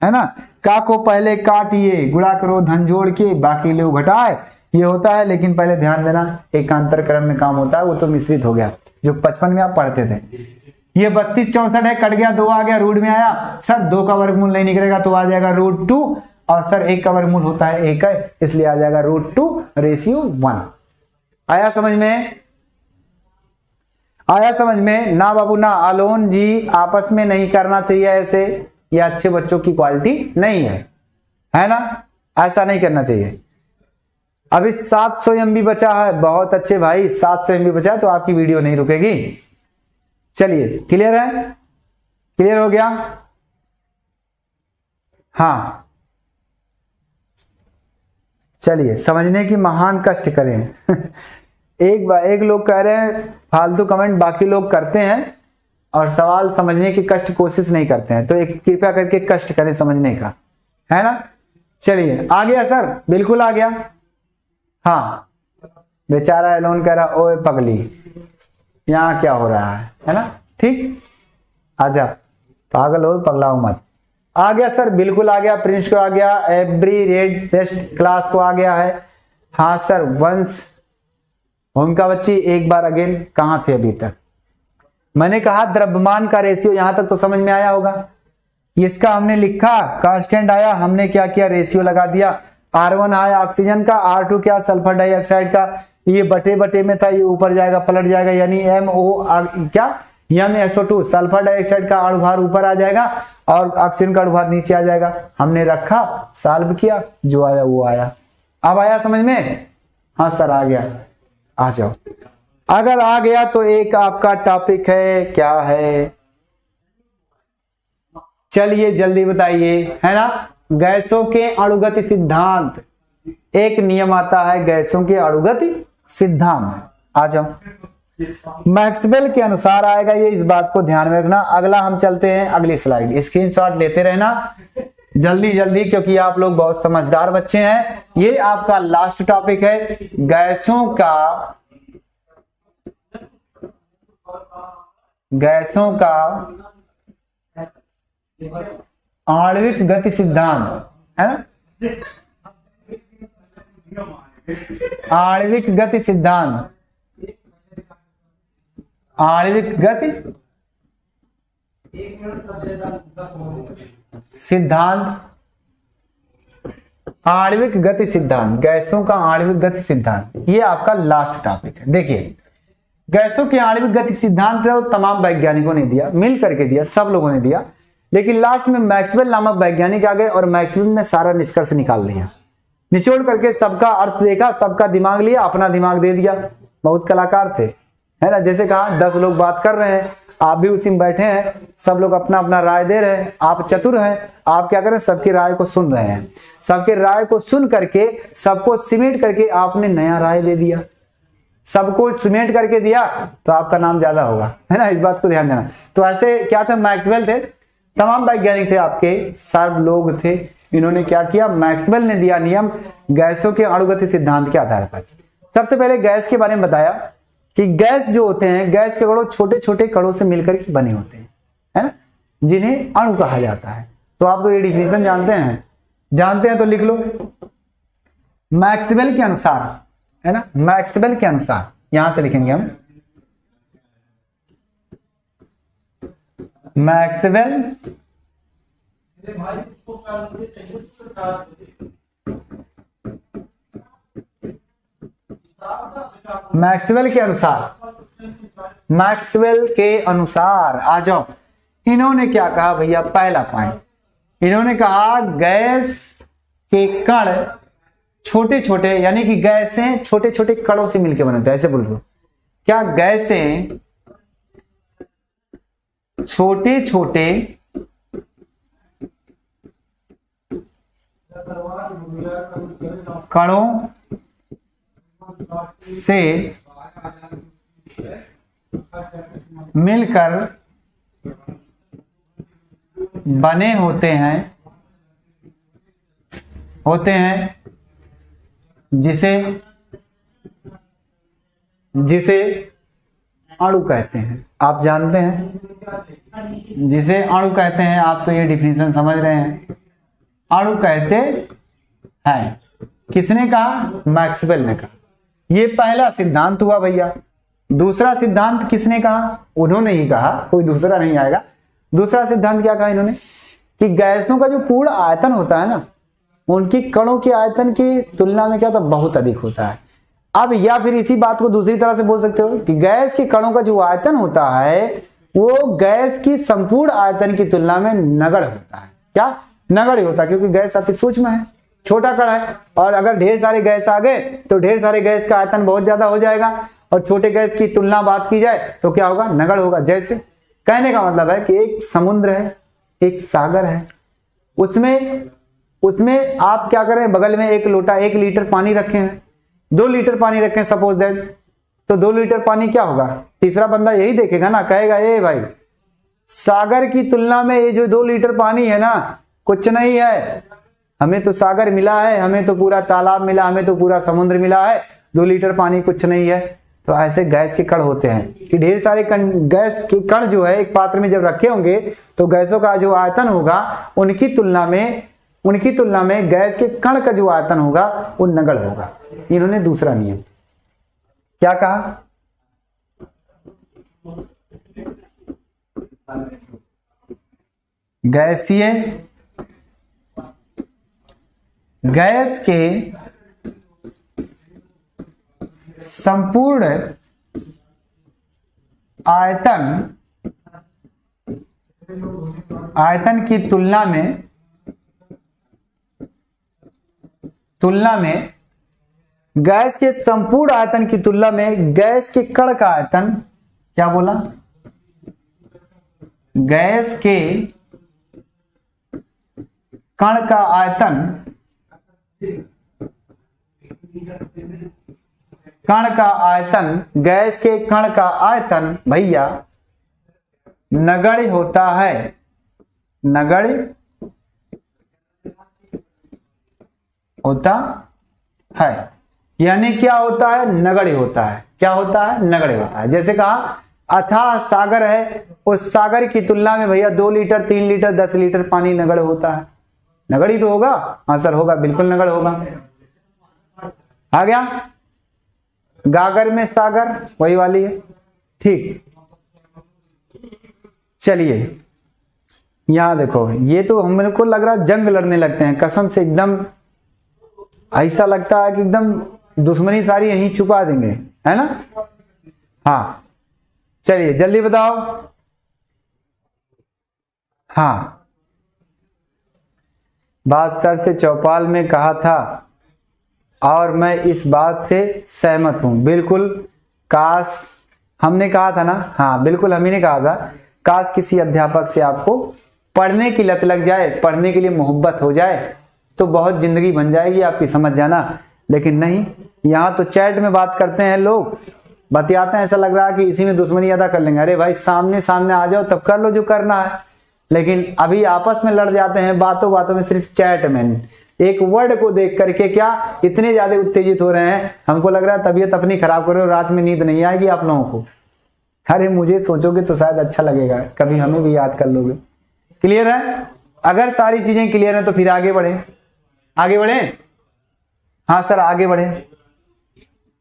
है ना, का को पहले काटिए, गुणा करो धन जोड़ के, बाकी लो घटाए, ये होता है। लेकिन पहले ध्यान देना, एकांतर क्रम में काम होता है, वो तो मिश्रित हो गया, जो 55 में आप पढ़ते थे। ये 32 64 है, कट गया, 2 आ गया, रूट में आया। सर 2 का वर्गमूल नहीं निकलेगा तो आ जाएगा √2, और सर 1 का वर्गमूल होता है 1 है, इसलिए आ जाएगा √2:1। आया समझ में? आया समझ में? ना बाबू ना, आलोन जी आपस में नहीं करना चाहिए ऐसे, ये अच्छे बच्चों की क्वालिटी नहीं है ना, ऐसा नहीं करना चाहिए। अभी 700 MB बचा है, बहुत अच्छे भाई, 700 MB बचा है तो आपकी वीडियो नहीं रुकेगी। चलिए, क्लियर है, क्लियर हो गया? हाँ चलिए, समझने की महान कष्ट करें। एक लोग कह रहे हैं फालतू कमेंट, बाकी लोग करते हैं और सवाल समझने की कष्ट कोशिश नहीं करते हैं, तो एक कृपया करके कष्ट करें समझने का, है ना? चलिए, आ गया सर, बिल्कुल आ गया। हाँ, बेचारा एलोन कह रहा, ओए पगली यहाँ क्या हो रहा है ना? ठीक, आजा, पागल हो, पगलाओ मत। आ गया सर, बिल्कुल आ गया, प्रिंस को आ गया, एवरी रेड बेस्ट क्लास को आ गया है। हाँ सर, वंश उनका बच्ची, एक बार अगेन, कहां थे अभी तक? मैंने कहा द्रव्यमान का रेशियो, यहां तक तो समझ में आया होगा। इसका हमने लिखा, कांस्टेंट आया, हमने क्या किया, रेशियो लगा दिया। R1 आया ऑक्सीजन का, R2 क्या, सल्फर डाइऑक्साइड का। ये बटे बटे में था, ये ऊपर जाएगा पलट जाएगा, यानी MO क्या MsO2 सल्फर डाइऑक्साइड का अणुभार ऊपर आ जाएगा और ऑक्सीजन का अणुभार नीचे आ जाएगा। हमने रखा, सॉल्व किया, जो आया वो आया। अब आया समझ में? हाँ सर आ गया। आ जाओ, अगर आ गया तो एक आपका टॉपिक है, क्या है, चलिए जल्दी बताइए, है ना, गैसों के अणुगति सिद्धांत। एक नियम आता है गैसों के अणुगति सिद्धांत। आ जाओ, मैक्सवेल के अनुसार आएगा ये, इस बात को ध्यान में रखना। अगला हम चलते हैं अगली स्लाइड, स्क्रीनशॉट लेते रहना जल्दी जल्दी, क्योंकि आप लोग बहुत समझदार बच्चे हैं। ये आपका लास्ट टॉपिक है, गैसों का आणविक गति सिद्धांत, है ना, आणविक गति सिद्धांत, आणविक गति सिद्धांत, आणविक गति सिद्धांत, गैसों का आणविक गति सिद्धांत, ये आपका लास्ट टॉपिक है। देखिए, गैसों के आणविक गति सिद्धांत तो तमाम वैज्ञानिकों ने दिया, मिल करके दिया, सब लोगों ने दिया, लेकिन लास्ट में मैक्सवेल नामक वैज्ञानिक आ गए और मैक्सवेल ने सारा निष्कर्ष निकाल लिया, निचोड़ करके सबका अर्थ देखा, सबका दिमाग लिया, अपना दिमाग दे दिया। बहुत कलाकार थे, है ना। जैसे कहा 10 लोग बात कर रहे हैं, आप भी उसी में बैठे हैं, सब लोग अपना अपना राय दे रहे हैं, आप चतुर हैं, आप क्या करें, सबकी राय को सुन रहे हैं, सबके राय को सुन करके सबको सिमेंट करके आपने नया राय दे दिया, सबको सिमेंट करके दिया, तो आपका नाम ज्यादा होगा, है ना, इस बात को ध्यान देना। तो ऐसे क्या थे, मैक्सवेल थे, तमाम वैज्ञानिक थे, आपके सर्व लोग थे, इन्होंने क्या किया, मैक्सवेल ने दिया नियम गैसों के अणुगति सिद्धांत के आधार पर। सबसे पहले गैस के बारे में बताया कि गैस जो होते हैं, गैस के कणों छोटे छोटे कणों से मिलकर के बने होते हैं, है ना, जिन्हें अणु कहा जाता है। तो आप तो ये डिफिनेशन जानते हैं तो लिख लो। मैक्सवेल के अनुसार, है ना, मैक्सवेल के अनुसार, यहां से लिखेंगे हम, मैक्सवेल मैक्सवेल के अनुसार आ जाओ, इन्होंने क्या कहा भैया, पहला पॉइंट, इन्होंने कहा गैस के कण छोटे छोटे, यानी कि गैसें छोटे छोटे कणों से मिलकर बने होते हैं, ऐसे बोल दो, क्या गैसें छोटे छोटे कणों से मिलकर बने होते हैं जिसे अणु कहते हैं। आप जानते हैं जिसे अणु कहते हैं, आप तो ये डिफिनेशन समझ रहे हैं, अणु कहते हैं। किसने कहा, मैक्सवेल ने कहा। ये पहला सिद्धांत हुआ भैया। दूसरा सिद्धांत किसने कहा, उन्होंने ही कहा, कोई दूसरा नहीं आएगा। दूसरा सिद्धांत क्या कहा इन्होंने, कि गैसों का जो पूर्ण आयतन होता है ना, उनकी कणों के आयतन की तुलना में क्या होता है, बहुत अधिक होता है। अब या फिर इसी बात को दूसरी तरह से बोल सकते हो कि गैस के कणों का जो आयतन होता है वो गैस की संपूर्ण आयतन की तुलना में नगण्य होता है। क्या नगण्य होता है, क्योंकि गैस अति सूक्ष्म है, छोटा कण है, और अगर ढेर सारे गैस आ गए तो ढेर सारे गैस का आयतन बहुत ज्यादा हो जाएगा, और छोटे गैस की तुलना बात की जाए तो क्या होगा, नगण्य होगा। जैसे कहने का मतलब है कि एक समुद्र है, एक सागर है, उसमें आप क्या करें, बगल में एक लोटा 1 लीटर पानी रखे हैं, 2 लीटर पानी रखें सपोज दैट, तो 2 लीटर पानी क्या होगा, तीसरा बंदा यही देखेगा ना, कहेगा ए भाई सागर की तुलना में ये जो 2 लीटर पानी है ना कुछ नहीं है, हमें तो सागर मिला है, हमें तो पूरा तालाब मिला, हमें तो पूरा समुद्र मिला है, 2 लीटर पानी कुछ नहीं है। तो ऐसे गैस के कण होते हैं कि ढेर सारे गैस के कण जो है एक पात्र में जब रखे होंगे तो गैसों का जो आयतन होगा उनकी तुलना में गैस के कण का जो आयतन होगा वो नगण्य होगा। इन्होंने दूसरा नियम क्या कहा, गैस के संपूर्ण आयतन की तुलना में गैस के संपूर्ण आयतन की तुलना में गैस के कण का आयतन, क्या बोला, गैस के कण का आयतन, गैस के कण का आयतन भैया नगण्य होता है। नगण्य होता है, यानी क्या होता है, नगण्य होता है। क्या होता है, नगण्य होता है। जैसे कहा अथाह सागर है, उस सागर की तुलना में भैया 2 लीटर 3 लीटर 10 लीटर पानी नगण्य होता है। नगण्य तो होगा, हाँ सर होगा, बिल्कुल नगण्य होगा। आ गया, गागर में सागर, वही वाली है। ठीक, चलिए यहां देखो, ये तो मेरे को लग रहा है जंग लड़ने लगते हैं कसम से, एकदम ऐसा लगता है कि एकदम दुश्मनी सारी यहीं छुपा देंगे, है ना। हाँ चलिए जल्दी बताओ। हाँ, भास्कर से चौपाल में कहा था और मैं इस बात से सहमत हूं। बिल्कुल, काश हमने कहा था ना, हाँ बिल्कुल हम ही ने कहा था, काश किसी अध्यापक से आपको पढ़ने की लत लग जाए, पढ़ने के लिए मोहब्बत हो जाए तो बहुत जिंदगी बन जाएगी आपकी, समझ जाना। लेकिन नहीं, यहाँ तो चैट में बात करते हैं लोग, बतियाते हैं, ऐसा लग रहा है कि इसी में दुश्मनी अदा कर लेंगे। अरे भाई सामने सामने आ जाओ तब कर लो जो करना है। लेकिन अभी आपस में लड़ जाते हैं बातों बातों में, सिर्फ चैट में एक वर्ड को देख करके क्या इतने ज्यादा उत्तेजित हो रहे हैं। हमको लग रहा है तबीयत अपनी खराब कर रहे हो, रात में नींद नहीं आएगी आप लोगों को। अरे मुझे सोचोगे तो शायद अच्छा लगेगा, कभी हमें भी याद कर लोगे। क्लियर है? अगर सारी चीजें क्लियर है तो फिर आगे बढ़े। आगे बढ़े, हाँ सर आगे बढ़े।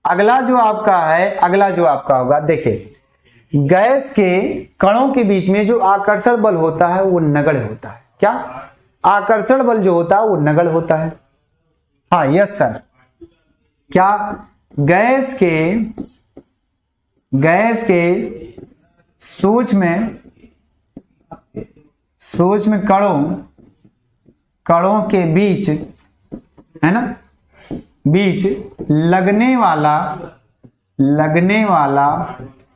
अगला जो आपका है, अगला जो आपका होगा, देखिए गैस के कणों के बीच में जो आकर्षण बल होता है वो नगण्य होता है। क्या आकर्षण बल जो होता है वो नगण्य होता है। हाँ यस सर, क्या गैस के सूक्ष्म कणों के बीच, है ना, बीच लगने वाला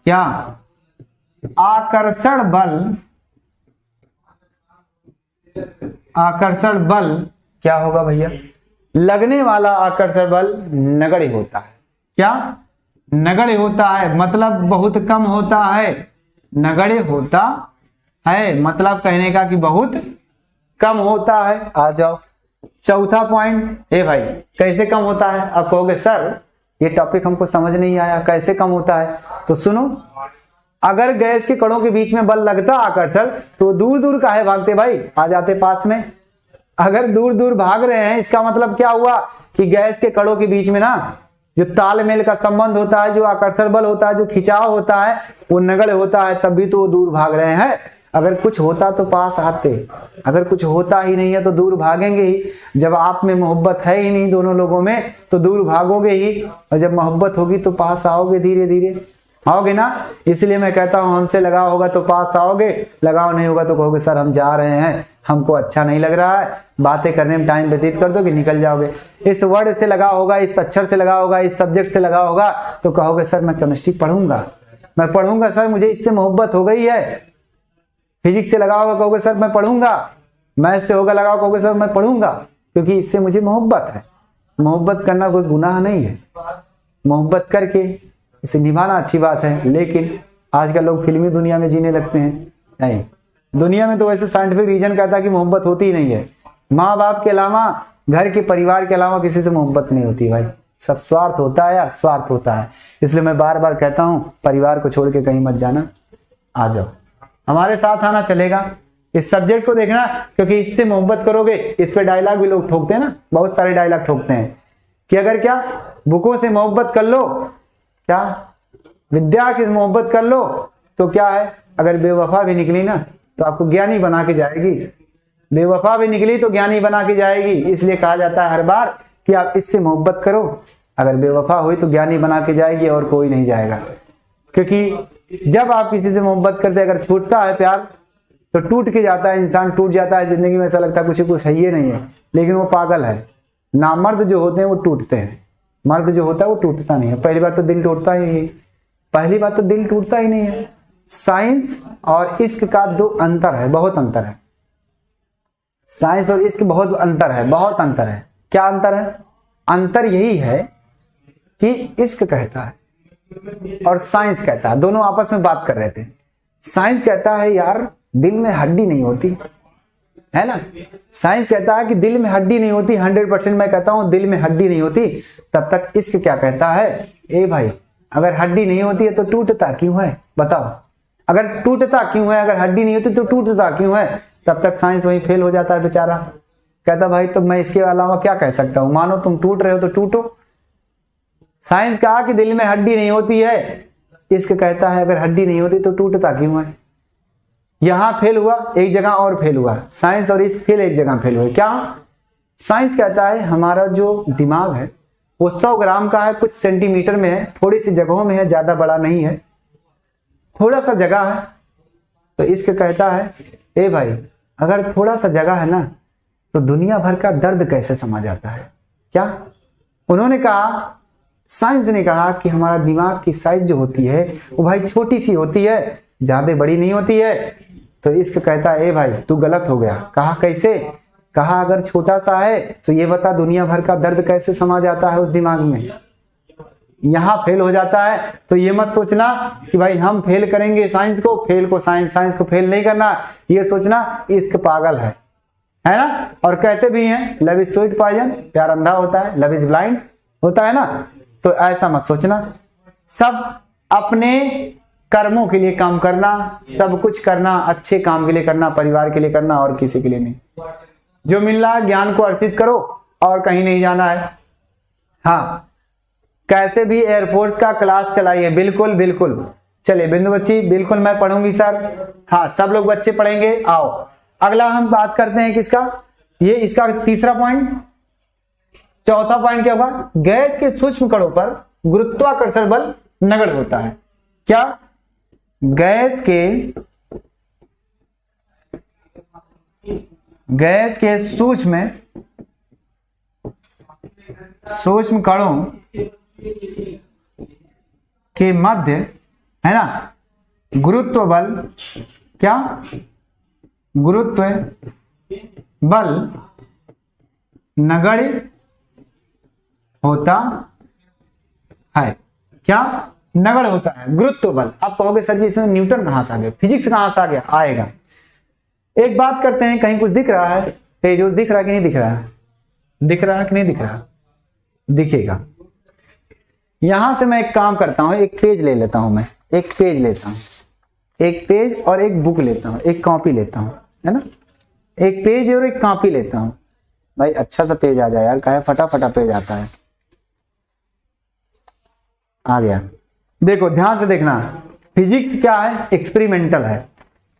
क्या आकर्षण बल क्या होगा भैया, लगने वाला आकर्षण बल नगण्य होता है। क्या नगण्य होता है, मतलब बहुत कम होता है। नगण्य होता है मतलब कहने का कि बहुत कम होता है। आ जाओ चौथा पॉइंट। ए भाई कैसे कम होता है? आप कहोगे सर ये टॉपिक हमको समझ नहीं आया, कैसे कम होता है? तो सुनो, अगर गैस के कणों के बीच में बल लगता आकर्षण तो दूर दूर काहे भागते भाई, आ जाते पास में। अगर दूर दूर भाग रहे हैं इसका मतलब क्या हुआ कि गैस के कणों के बीच में ना जो तालमेल का संबंध होता है, जो आकर्षण बल होता है, जो खिंचाव होता है वो नगण्य होता है, तभी तो वो दूर भाग रहे हैं। अगर कुछ होता तो पास आते, अगर कुछ होता ही नहीं है तो दूर भागेंगे ही। जब आप में मोहब्बत है ही नहीं दोनों लोगों में तो दूर भागोगे ही, और जब मोहब्बत होगी तो पास आओगे, धीरे धीरे आओगे ना। इसलिए मैं कहता हूं हमसे लगाव होगा तो पास आओगे, लगाव नहीं होगा तो कहोगे सर हम जा रहे हैं, हमको अच्छा नहीं लग रहा है, बातें करने में टाइम व्यतीत कर दोगे, निकल जाओगे। इस वर्ड से लगाव होगा, इस अक्षर से लगाव होगा, इस सब्जेक्ट से लगाव होगा तो कहोगे सर मैं केमिस्ट्री पढ़ूंगा, मैं पढ़ूंगा सर, मुझे इससे मोहब्बत हो गई है। फिजिक्स से लगाव होगा कहोगे सर मैं पढ़ूंगा, मैथ से होगा लगाव कहोगे सर मैं पढ़ूंगा, क्योंकि इससे मुझे मोहब्बत है। मोहब्बत करना कोई गुनाह नहीं है, मोहब्बत करके इसे निभाना अच्छी बात है। लेकिन आजकल लोग फिल्मी दुनिया में जीने लगते हैं। नहीं, दुनिया में तो वैसे साइंटिफिक रीजन कहता है कि मोहब्बत होती ही नहीं है। माँ बाप के अलावा, घर के परिवार के अलावा किसी से मोहब्बत नहीं होती भाई, सब स्वार्थ होता है यार, स्वार्थ होता है। इसलिए मैं बार बार कहता हूँ परिवार को छोड़ के कहीं मत जाना, आ जाओ हमारे साथ आना चलेगा। इस सब्जेक्ट को देखना, क्योंकि इससे मोहब्बत करोगे। इस पे डायलॉग भी लोग ठोकते हैं ना, बहुत सारे डायलॉग ठोकते हैं कि अगर क्या बुकों से मोहब्बत कर लो, क्या विद्या की मोहब्बत कर लो तो क्या है, अगर बेवफा भी निकली ना तो आपको ज्ञानी बना के जाएगी, बेवफा भी निकली तो ज्ञानी बना के जाएगी। इसलिए कहा जाता है हर बार कि आप इससे मोहब्बत करो, अगर बेवफा हुई तो ज्ञानी बना के जाएगी और कोई नहीं जाएगा। क्योंकि जब आप किसी से मोहब्बत करते, अगर छूटता है प्यार तो टूट के जाता है, इंसान टूट जाता है जिंदगी में, ऐसा लगता है कुछ सही है नहीं है, लेकिन वो पागल है। नामर्द जो होते हैं वो टूटते हैं, मर्द जो होता है वो टूटता नहीं है। पहली बात तो दिल टूटता ही नहीं, पहली बात तो दिल टूटता ही नहीं है। साइंस और इश्क का दो अंतर है, बहुत अंतर है। साइंस और इश्क बहुत अंतर है, बहुत अंतर है। क्या अंतर है? अंतर यही है कि इश्क कहता है और साइंस कहता है, दोनों आपस में बात कर रहे थे। साइंस कहता है यार दिल में हड्डी नहीं होती, है ना। साइंस कहता है कि दिल में हड्डी नहीं होती, 100% मैं कहता हूं दिल में हड्डी नहीं होती। तब तक इश्क क्या कहता है? ए भाई, अगर हड्डी नहीं होती है तो टूटता क्यों है? बताओ, अगर टूटता क्यों है? अगर हड्डी नहीं होती तो टूटता क्यों है? तब तक साइंस वहीं फेल हो जाता है बेचारा। कहता भाई तो मैं इसके अलावा क्या कह सकता हूं, मानो तुम टूट रहे हो तो टूटो। साइंस कहा कि दिल में हड्डी नहीं होती है, इश्क कहता है अगर हड्डी नहीं होती तो टूटता क्यों है। यहां फेल हुआ, एक जगह और फेल हुआ। साइंस और इश्क फेल एक जगह फेल हुए। क्या? साइंस कहता है हमारा जो दिमाग है वो 100 ग्राम का है, कुछ सेंटीमीटर में है, थोड़ी सी जगहों में है, ज्यादा बड़ा नहीं है, थोड़ा सा जगह है। तो इश्क कहता है ए भाई, अगर थोड़ा सा जगह है ना तो दुनिया भर का दर्द कैसे समा जाता है। क्या उन्होंने कहा, साइंस ने कहा कि हमारा दिमाग की साइज जो होती है वो भाई छोटी सी होती है, ज्यादा बड़ी नहीं होती है। तो इश्क कहता है ए भाई तू गलत हो गया। कहा कैसे? कहा अगर छोटा सा है तो ये बता दुनिया भर का दर्द कैसे समा जाता है उस दिमाग में। यहां फेल हो जाता है। तो ये मत सोचना कि भाई हम फेल करेंगे साइंस को, फेल को साइंस, साइंस को फेल नहीं करना। ये सोचना इश्क पागल है ना। और कहते भी हैं लव इज स्वीट पॉइजन, प्यार अंधा होता है, लव इज ब्लाइंड होता है ना। तो ऐसा मत सोचना। सब अपने कर्मों के लिए काम करना, सब कुछ करना अच्छे काम के लिए करना, परिवार के लिए करना और किसी के लिए नहीं। जो मिल रहा है ज्ञान को अर्जित करो और कहीं नहीं जाना है। हाँ, कैसे भी एयरफोर्स का क्लास चलाइए, बिल्कुल बिल्कुल। चलिए बिंदु बच्ची, बिल्कुल मैं पढ़ूंगी सर। हाँ, सब लोग बच्चे पढ़ेंगे। आओ अगला हम बात करते हैं किसका, ये इसका तीसरा पॉइंट। चौथा पॉइंट क्या होगा? गैस के सूक्ष्म कणों पर गुरुत्वाकर्षण बल नगण्य होता है। क्या? गैस के सूक्ष्म कणों के मध्य, है ना, गुरुत्व बल, क्या? गुरुत्व बल नगण्य होता है। क्या? नगण्य होता है गुरुत्व बल। आप कहोगे सर जी इसमें न्यूटन कहां से आ गया, फिजिक्स कहां से आ गया? आएगा। एक बात करते हैं, कहीं कुछ दिख रहा है? पेज दिख रहा है कि नहीं दिख रहा है? दिख रहा है कि नहीं दिख रहा? दिखेगा। यहां से मैं एक काम करता हूं, एक पेज ले लेता हूं, मैं एक पेज लेता हूं, एक पेज और एक बुक लेता हूं, एक कॉपी लेता हूं, है ना। एक पेज और एक कॉपी लेता हूं। भाई अच्छा सा पेज आ जाए यार, काहे फटाफटा पेज आता है। आ गया। देखो ध्यान से देखना, फिजिक्स क्या है? एक्सपेरिमेंटल है।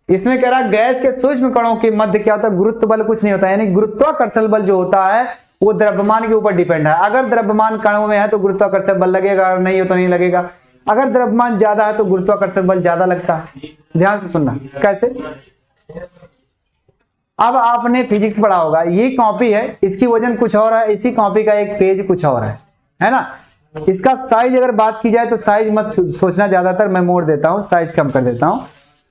इसमें कह रहा गैस के सूक्ष्म कणों के मध्य क्या होता है? गुरुत्व बल कुछ नहीं होता है, यानी गुरुत्वाकर्षण बल जो होता है वो द्रव्यमान के ऊपर डिपेंड है। अगर द्रव्यमान कणों में है तो गुरुत्वाकर्षण बल लगेगा, अगर नहीं हो तो नहीं लगेगा। अगर द्रव्यमान ज्यादा है तो गुरुत्वाकर्षण बल ज्यादा लगता है। ध्यान से सुनना कैसे। अब आपने फिजिक्स पढ़ा होगा, ये कॉपी है, इसकी वजन कुछ और है, इसी कॉपी का एक पेज कुछ और है ना। इसका साइज अगर बात की जाए तो साइज मत सोचना, ज्यादातर मैं मोड़ देता हूं, साइज कम कर देता हूं।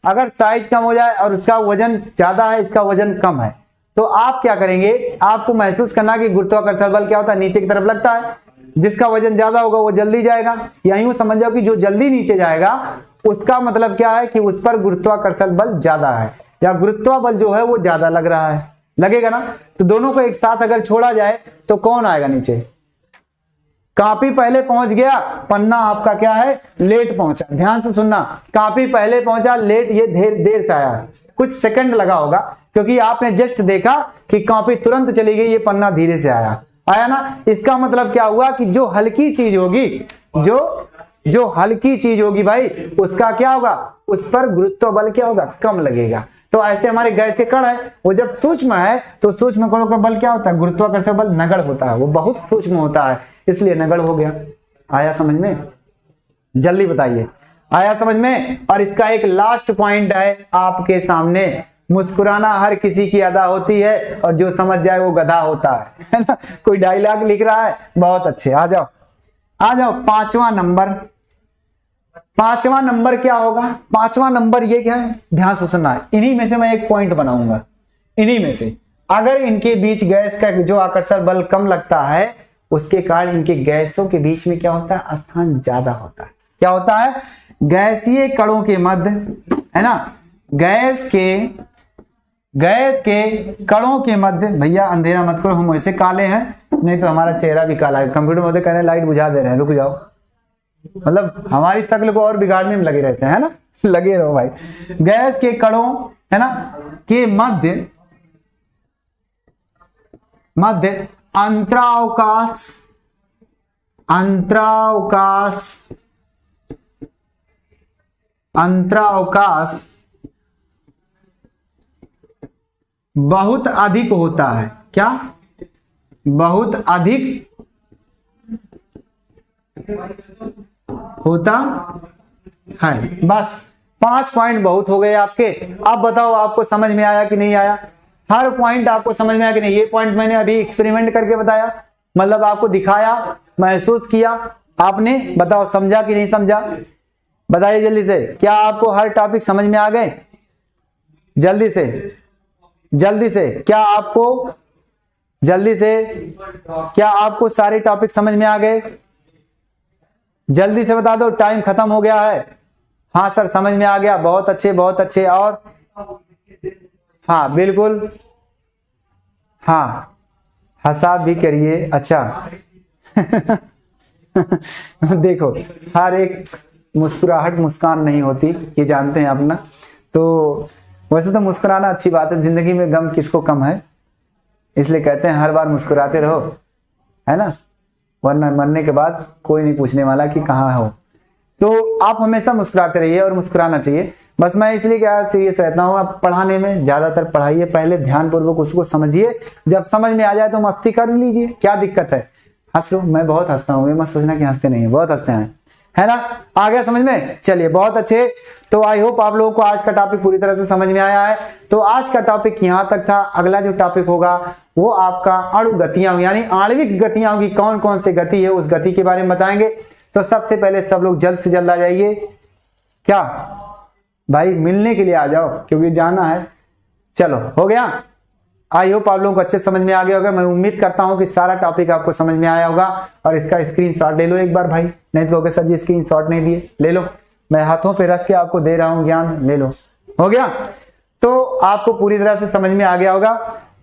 अगर साइज कम हो जाए और उसका वजन ज्यादा है, इसका वजन कम है, तो आप क्या करेंगे? आपको महसूस करना कि गुरुत्वाकर्षण बल क्या होता है? नीचे की तरफ लगता है। जिसका वजन ज्यादा होगा वो जल्दी जाएगा, या यूं समझ जाओ कि जो जल्दी नीचे जाएगा उसका मतलब क्या है कि उस पर गुरुत्वाकर्षण बल ज्यादा है, या गुरुत्वा बल जो है वो ज्यादा लग रहा है, लगेगा ना। तो दोनों को एक साथ अगर छोड़ा जाए तो कौन आएगा नीचे? कॉपी पहले पहुंच गया, पन्ना आपका क्या है? लेट पहुंचा। ध्यान से सुनना, कॉपी पहले पहुंचा, लेट ये देर से आया, कुछ सेकंड लगा होगा, क्योंकि आपने जस्ट देखा कि कॉपी तुरंत चली गई, ये पन्ना धीरे से आया ना। इसका मतलब क्या हुआ कि जो हल्की चीज होगी, जो हल्की चीज होगी भाई, उसका क्या होगा? उस पर गुरुत्व बल क्या होगा? कम लगेगा। तो ऐसे हमारे गैस के कण है, वो जब सूक्ष्म है तो सूक्ष्म कणों का बल क्या होता है? गुरुत्वाकर्षण बल नगण्य होता है, वो बहुत सूक्ष्म होता है। इसलिए नगड़ हो गया। आया समझ में? जल्दी बताइए, आया समझ में? और इसका एक लास्ट पॉइंट है आपके सामने, मुस्कुराना हर किसी की अदा होती है और जो समझ जाए वो गधा होता है ना? कोई डायलॉग लिख रहा है, बहुत अच्छे। आ जाओ आ जाओ, पांचवा नंबर। पांचवा नंबर क्या होगा? पांचवा नंबर ये क्या है, ध्यान से सुनना है। इन्हीं में से मैं एक पॉइंट बनाऊंगा, इन्हीं में से अगर इनके बीच गैस का जो आकर्षण बल कम लगता है उसके कारण इनके गैसों के बीच में क्या होता है, स्थान ज्यादा होता है। क्या होता है? गैसीय कणों के मध्य, है ना, गैस के कणों के मध्य, भैया अंधेरा मत करो, हम वैसे काले हैं, नहीं तो हमारा चेहरा भी काला है। कंप्यूटर में कह रहे हैं लाइट बुझा दे रहे हैं, रुक जाओ, मतलब हमारी शक्ल को और बिगाड़ने में लगे रहते हैं, है ना? लगे रहो भाई। गैस के कणों, है ना, के मध्य अंतरावकाश बहुत अधिक होता है। क्या? बहुत अधिक होता है। बस 5 पॉइंट बहुत हो गए आपके। अब बताओ आपको समझ में आया कि नहीं आया? हर पॉइंट आपको समझ में आया कि नहीं? ये पॉइंट मैंने अभी एक्सपेरिमेंट करके बताया, मतलब आपको दिखाया, महसूस किया आपने। बताओ समझा कि नहीं समझा? बताइए जल्दी से, क्या आपको हर टॉपिक समझ में आ गए? जल्दी से क्या आपको सारे टॉपिक समझ में आ गए? जल्दी से बता दो, टाइम खत्म हो गया है। हाँ सर समझ में आ गया, बहुत अच्छे बहुत अच्छे। और हाँ बिल्कुल, हाँ हिसाब भी करिए। अच्छा देखो, हर एक मुस्कुराहट मुस्कान नहीं होती, ये जानते हैं अपना। तो वैसे तो मुस्कुराना अच्छी बात है, जिंदगी में गम किसको कम है, इसलिए कहते हैं हर बार मुस्कुराते रहो, है ना, वरना मरने के बाद कोई नहीं पूछने वाला कि कहाँ हो। तो आप हमेशा मुस्कुराते रहिए और मुस्कुराना चाहिए। बस मैं इसलिए क्या सीरियस रहता हूँ, आप पढ़ाने में ज्यादातर पढ़ाइए, पहले ध्यानपूर्वक उसको समझिए, जब समझ में आ जाए तो मस्ती कर लीजिए, क्या दिक्कत है? हंस लो, मैं बहुत हंसता हूँ, ये मत सोचना कि हंसते नहीं है, बहुत हंसते हैं, है ना? आ गया समझ में? चलिए बहुत अच्छे। तो आई होप आप लोगों को आज का टॉपिक पूरी तरह से समझ में आया है। तो आज का टॉपिक यहाँ तक था। अगला जो टॉपिक होगा वो आपका अणु गतियां, यानी आणविक गतियां होगी, कौन कौन से गति है उस गति के बारे में बताएंगे। तो सबसे पहले सब लोग जल्द से जल्द आ जाइए। क्या भाई, मिलने के लिए आ जाओ क्योंकि जाना है। चलो हो गया। आई होप आप लोगों को अच्छे समझ में आ गया होगा। मैं उम्मीद करता हूं कि सारा टॉपिक आपको समझ में आया होगा। और इसका स्क्रीनशॉट ले लो एक बार भाई, नहीं तो कहोगे सर जी स्क्रीनशॉट नहीं दिए। ले लो, मैं हाथों पे रख के आपको दे रहा हूं ज्ञान, ले लो। हो गया? तो आपको पूरी तरह से समझ में आ गया होगा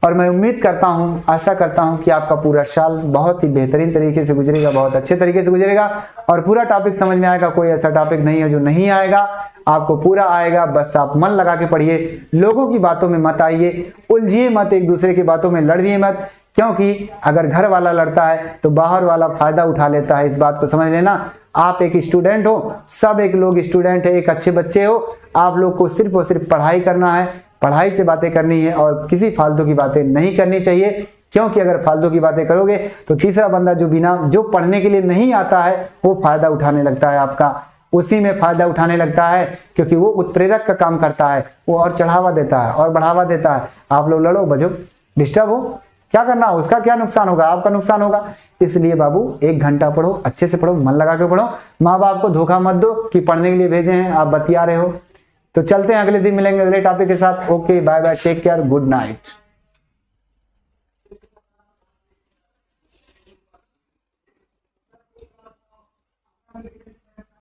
और मैं उम्मीद करता हूं, आशा करता हूं कि आपका पूरा साल बहुत ही बेहतरीन तरीके से गुजरेगा, बहुत अच्छे तरीके से गुजरेगा और पूरा टॉपिक समझ में आएगा। कोई ऐसा टॉपिक नहीं है जो नहीं आएगा, आपको पूरा आएगा। बस आप मन लगा के पढ़िए, लोगों की बातों में मत आइए, उलझिए मत, एक दूसरे की बातों में लड़िए मत, क्योंकि अगर घर वाला लड़ता है तो बाहर वाला फायदा उठा लेता है। इस बात को समझ लेना। आप एक स्टूडेंट हो, सब एक लोग स्टूडेंट है, एक अच्छे बच्चे हो। आप लोग को सिर्फ और सिर्फ पढ़ाई करना है, पढ़ाई से बातें करनी है और किसी फालतू की बातें नहीं करनी चाहिए, क्योंकि अगर फालतू की बातें करोगे तो तीसरा बंदा जो पढ़ने के लिए नहीं आता है वो फायदा उठाने लगता है आपका, उसी में फायदा उठाने लगता है, क्योंकि वो उत्प्रेरक का काम करता है, वो और चढ़ावा देता है और बढ़ावा देता है। आप लोग लड़ो बजो, डिस्टर्ब हो, क्या करना, उसका क्या नुकसान होगा, आपका नुकसान होगा। इसलिए बाबू 1 घंटा पढ़ो, अच्छे से पढ़ो, मन लगा के पढ़ो। माँ बाप को धोखा मत दो कि पढ़ने के लिए भेजे हैं, आप बतिया रहे हो। तो चलते हैं, अगले दिन मिलेंगे अगले टॉपिक के साथ। Okay bye bye, take care, good night.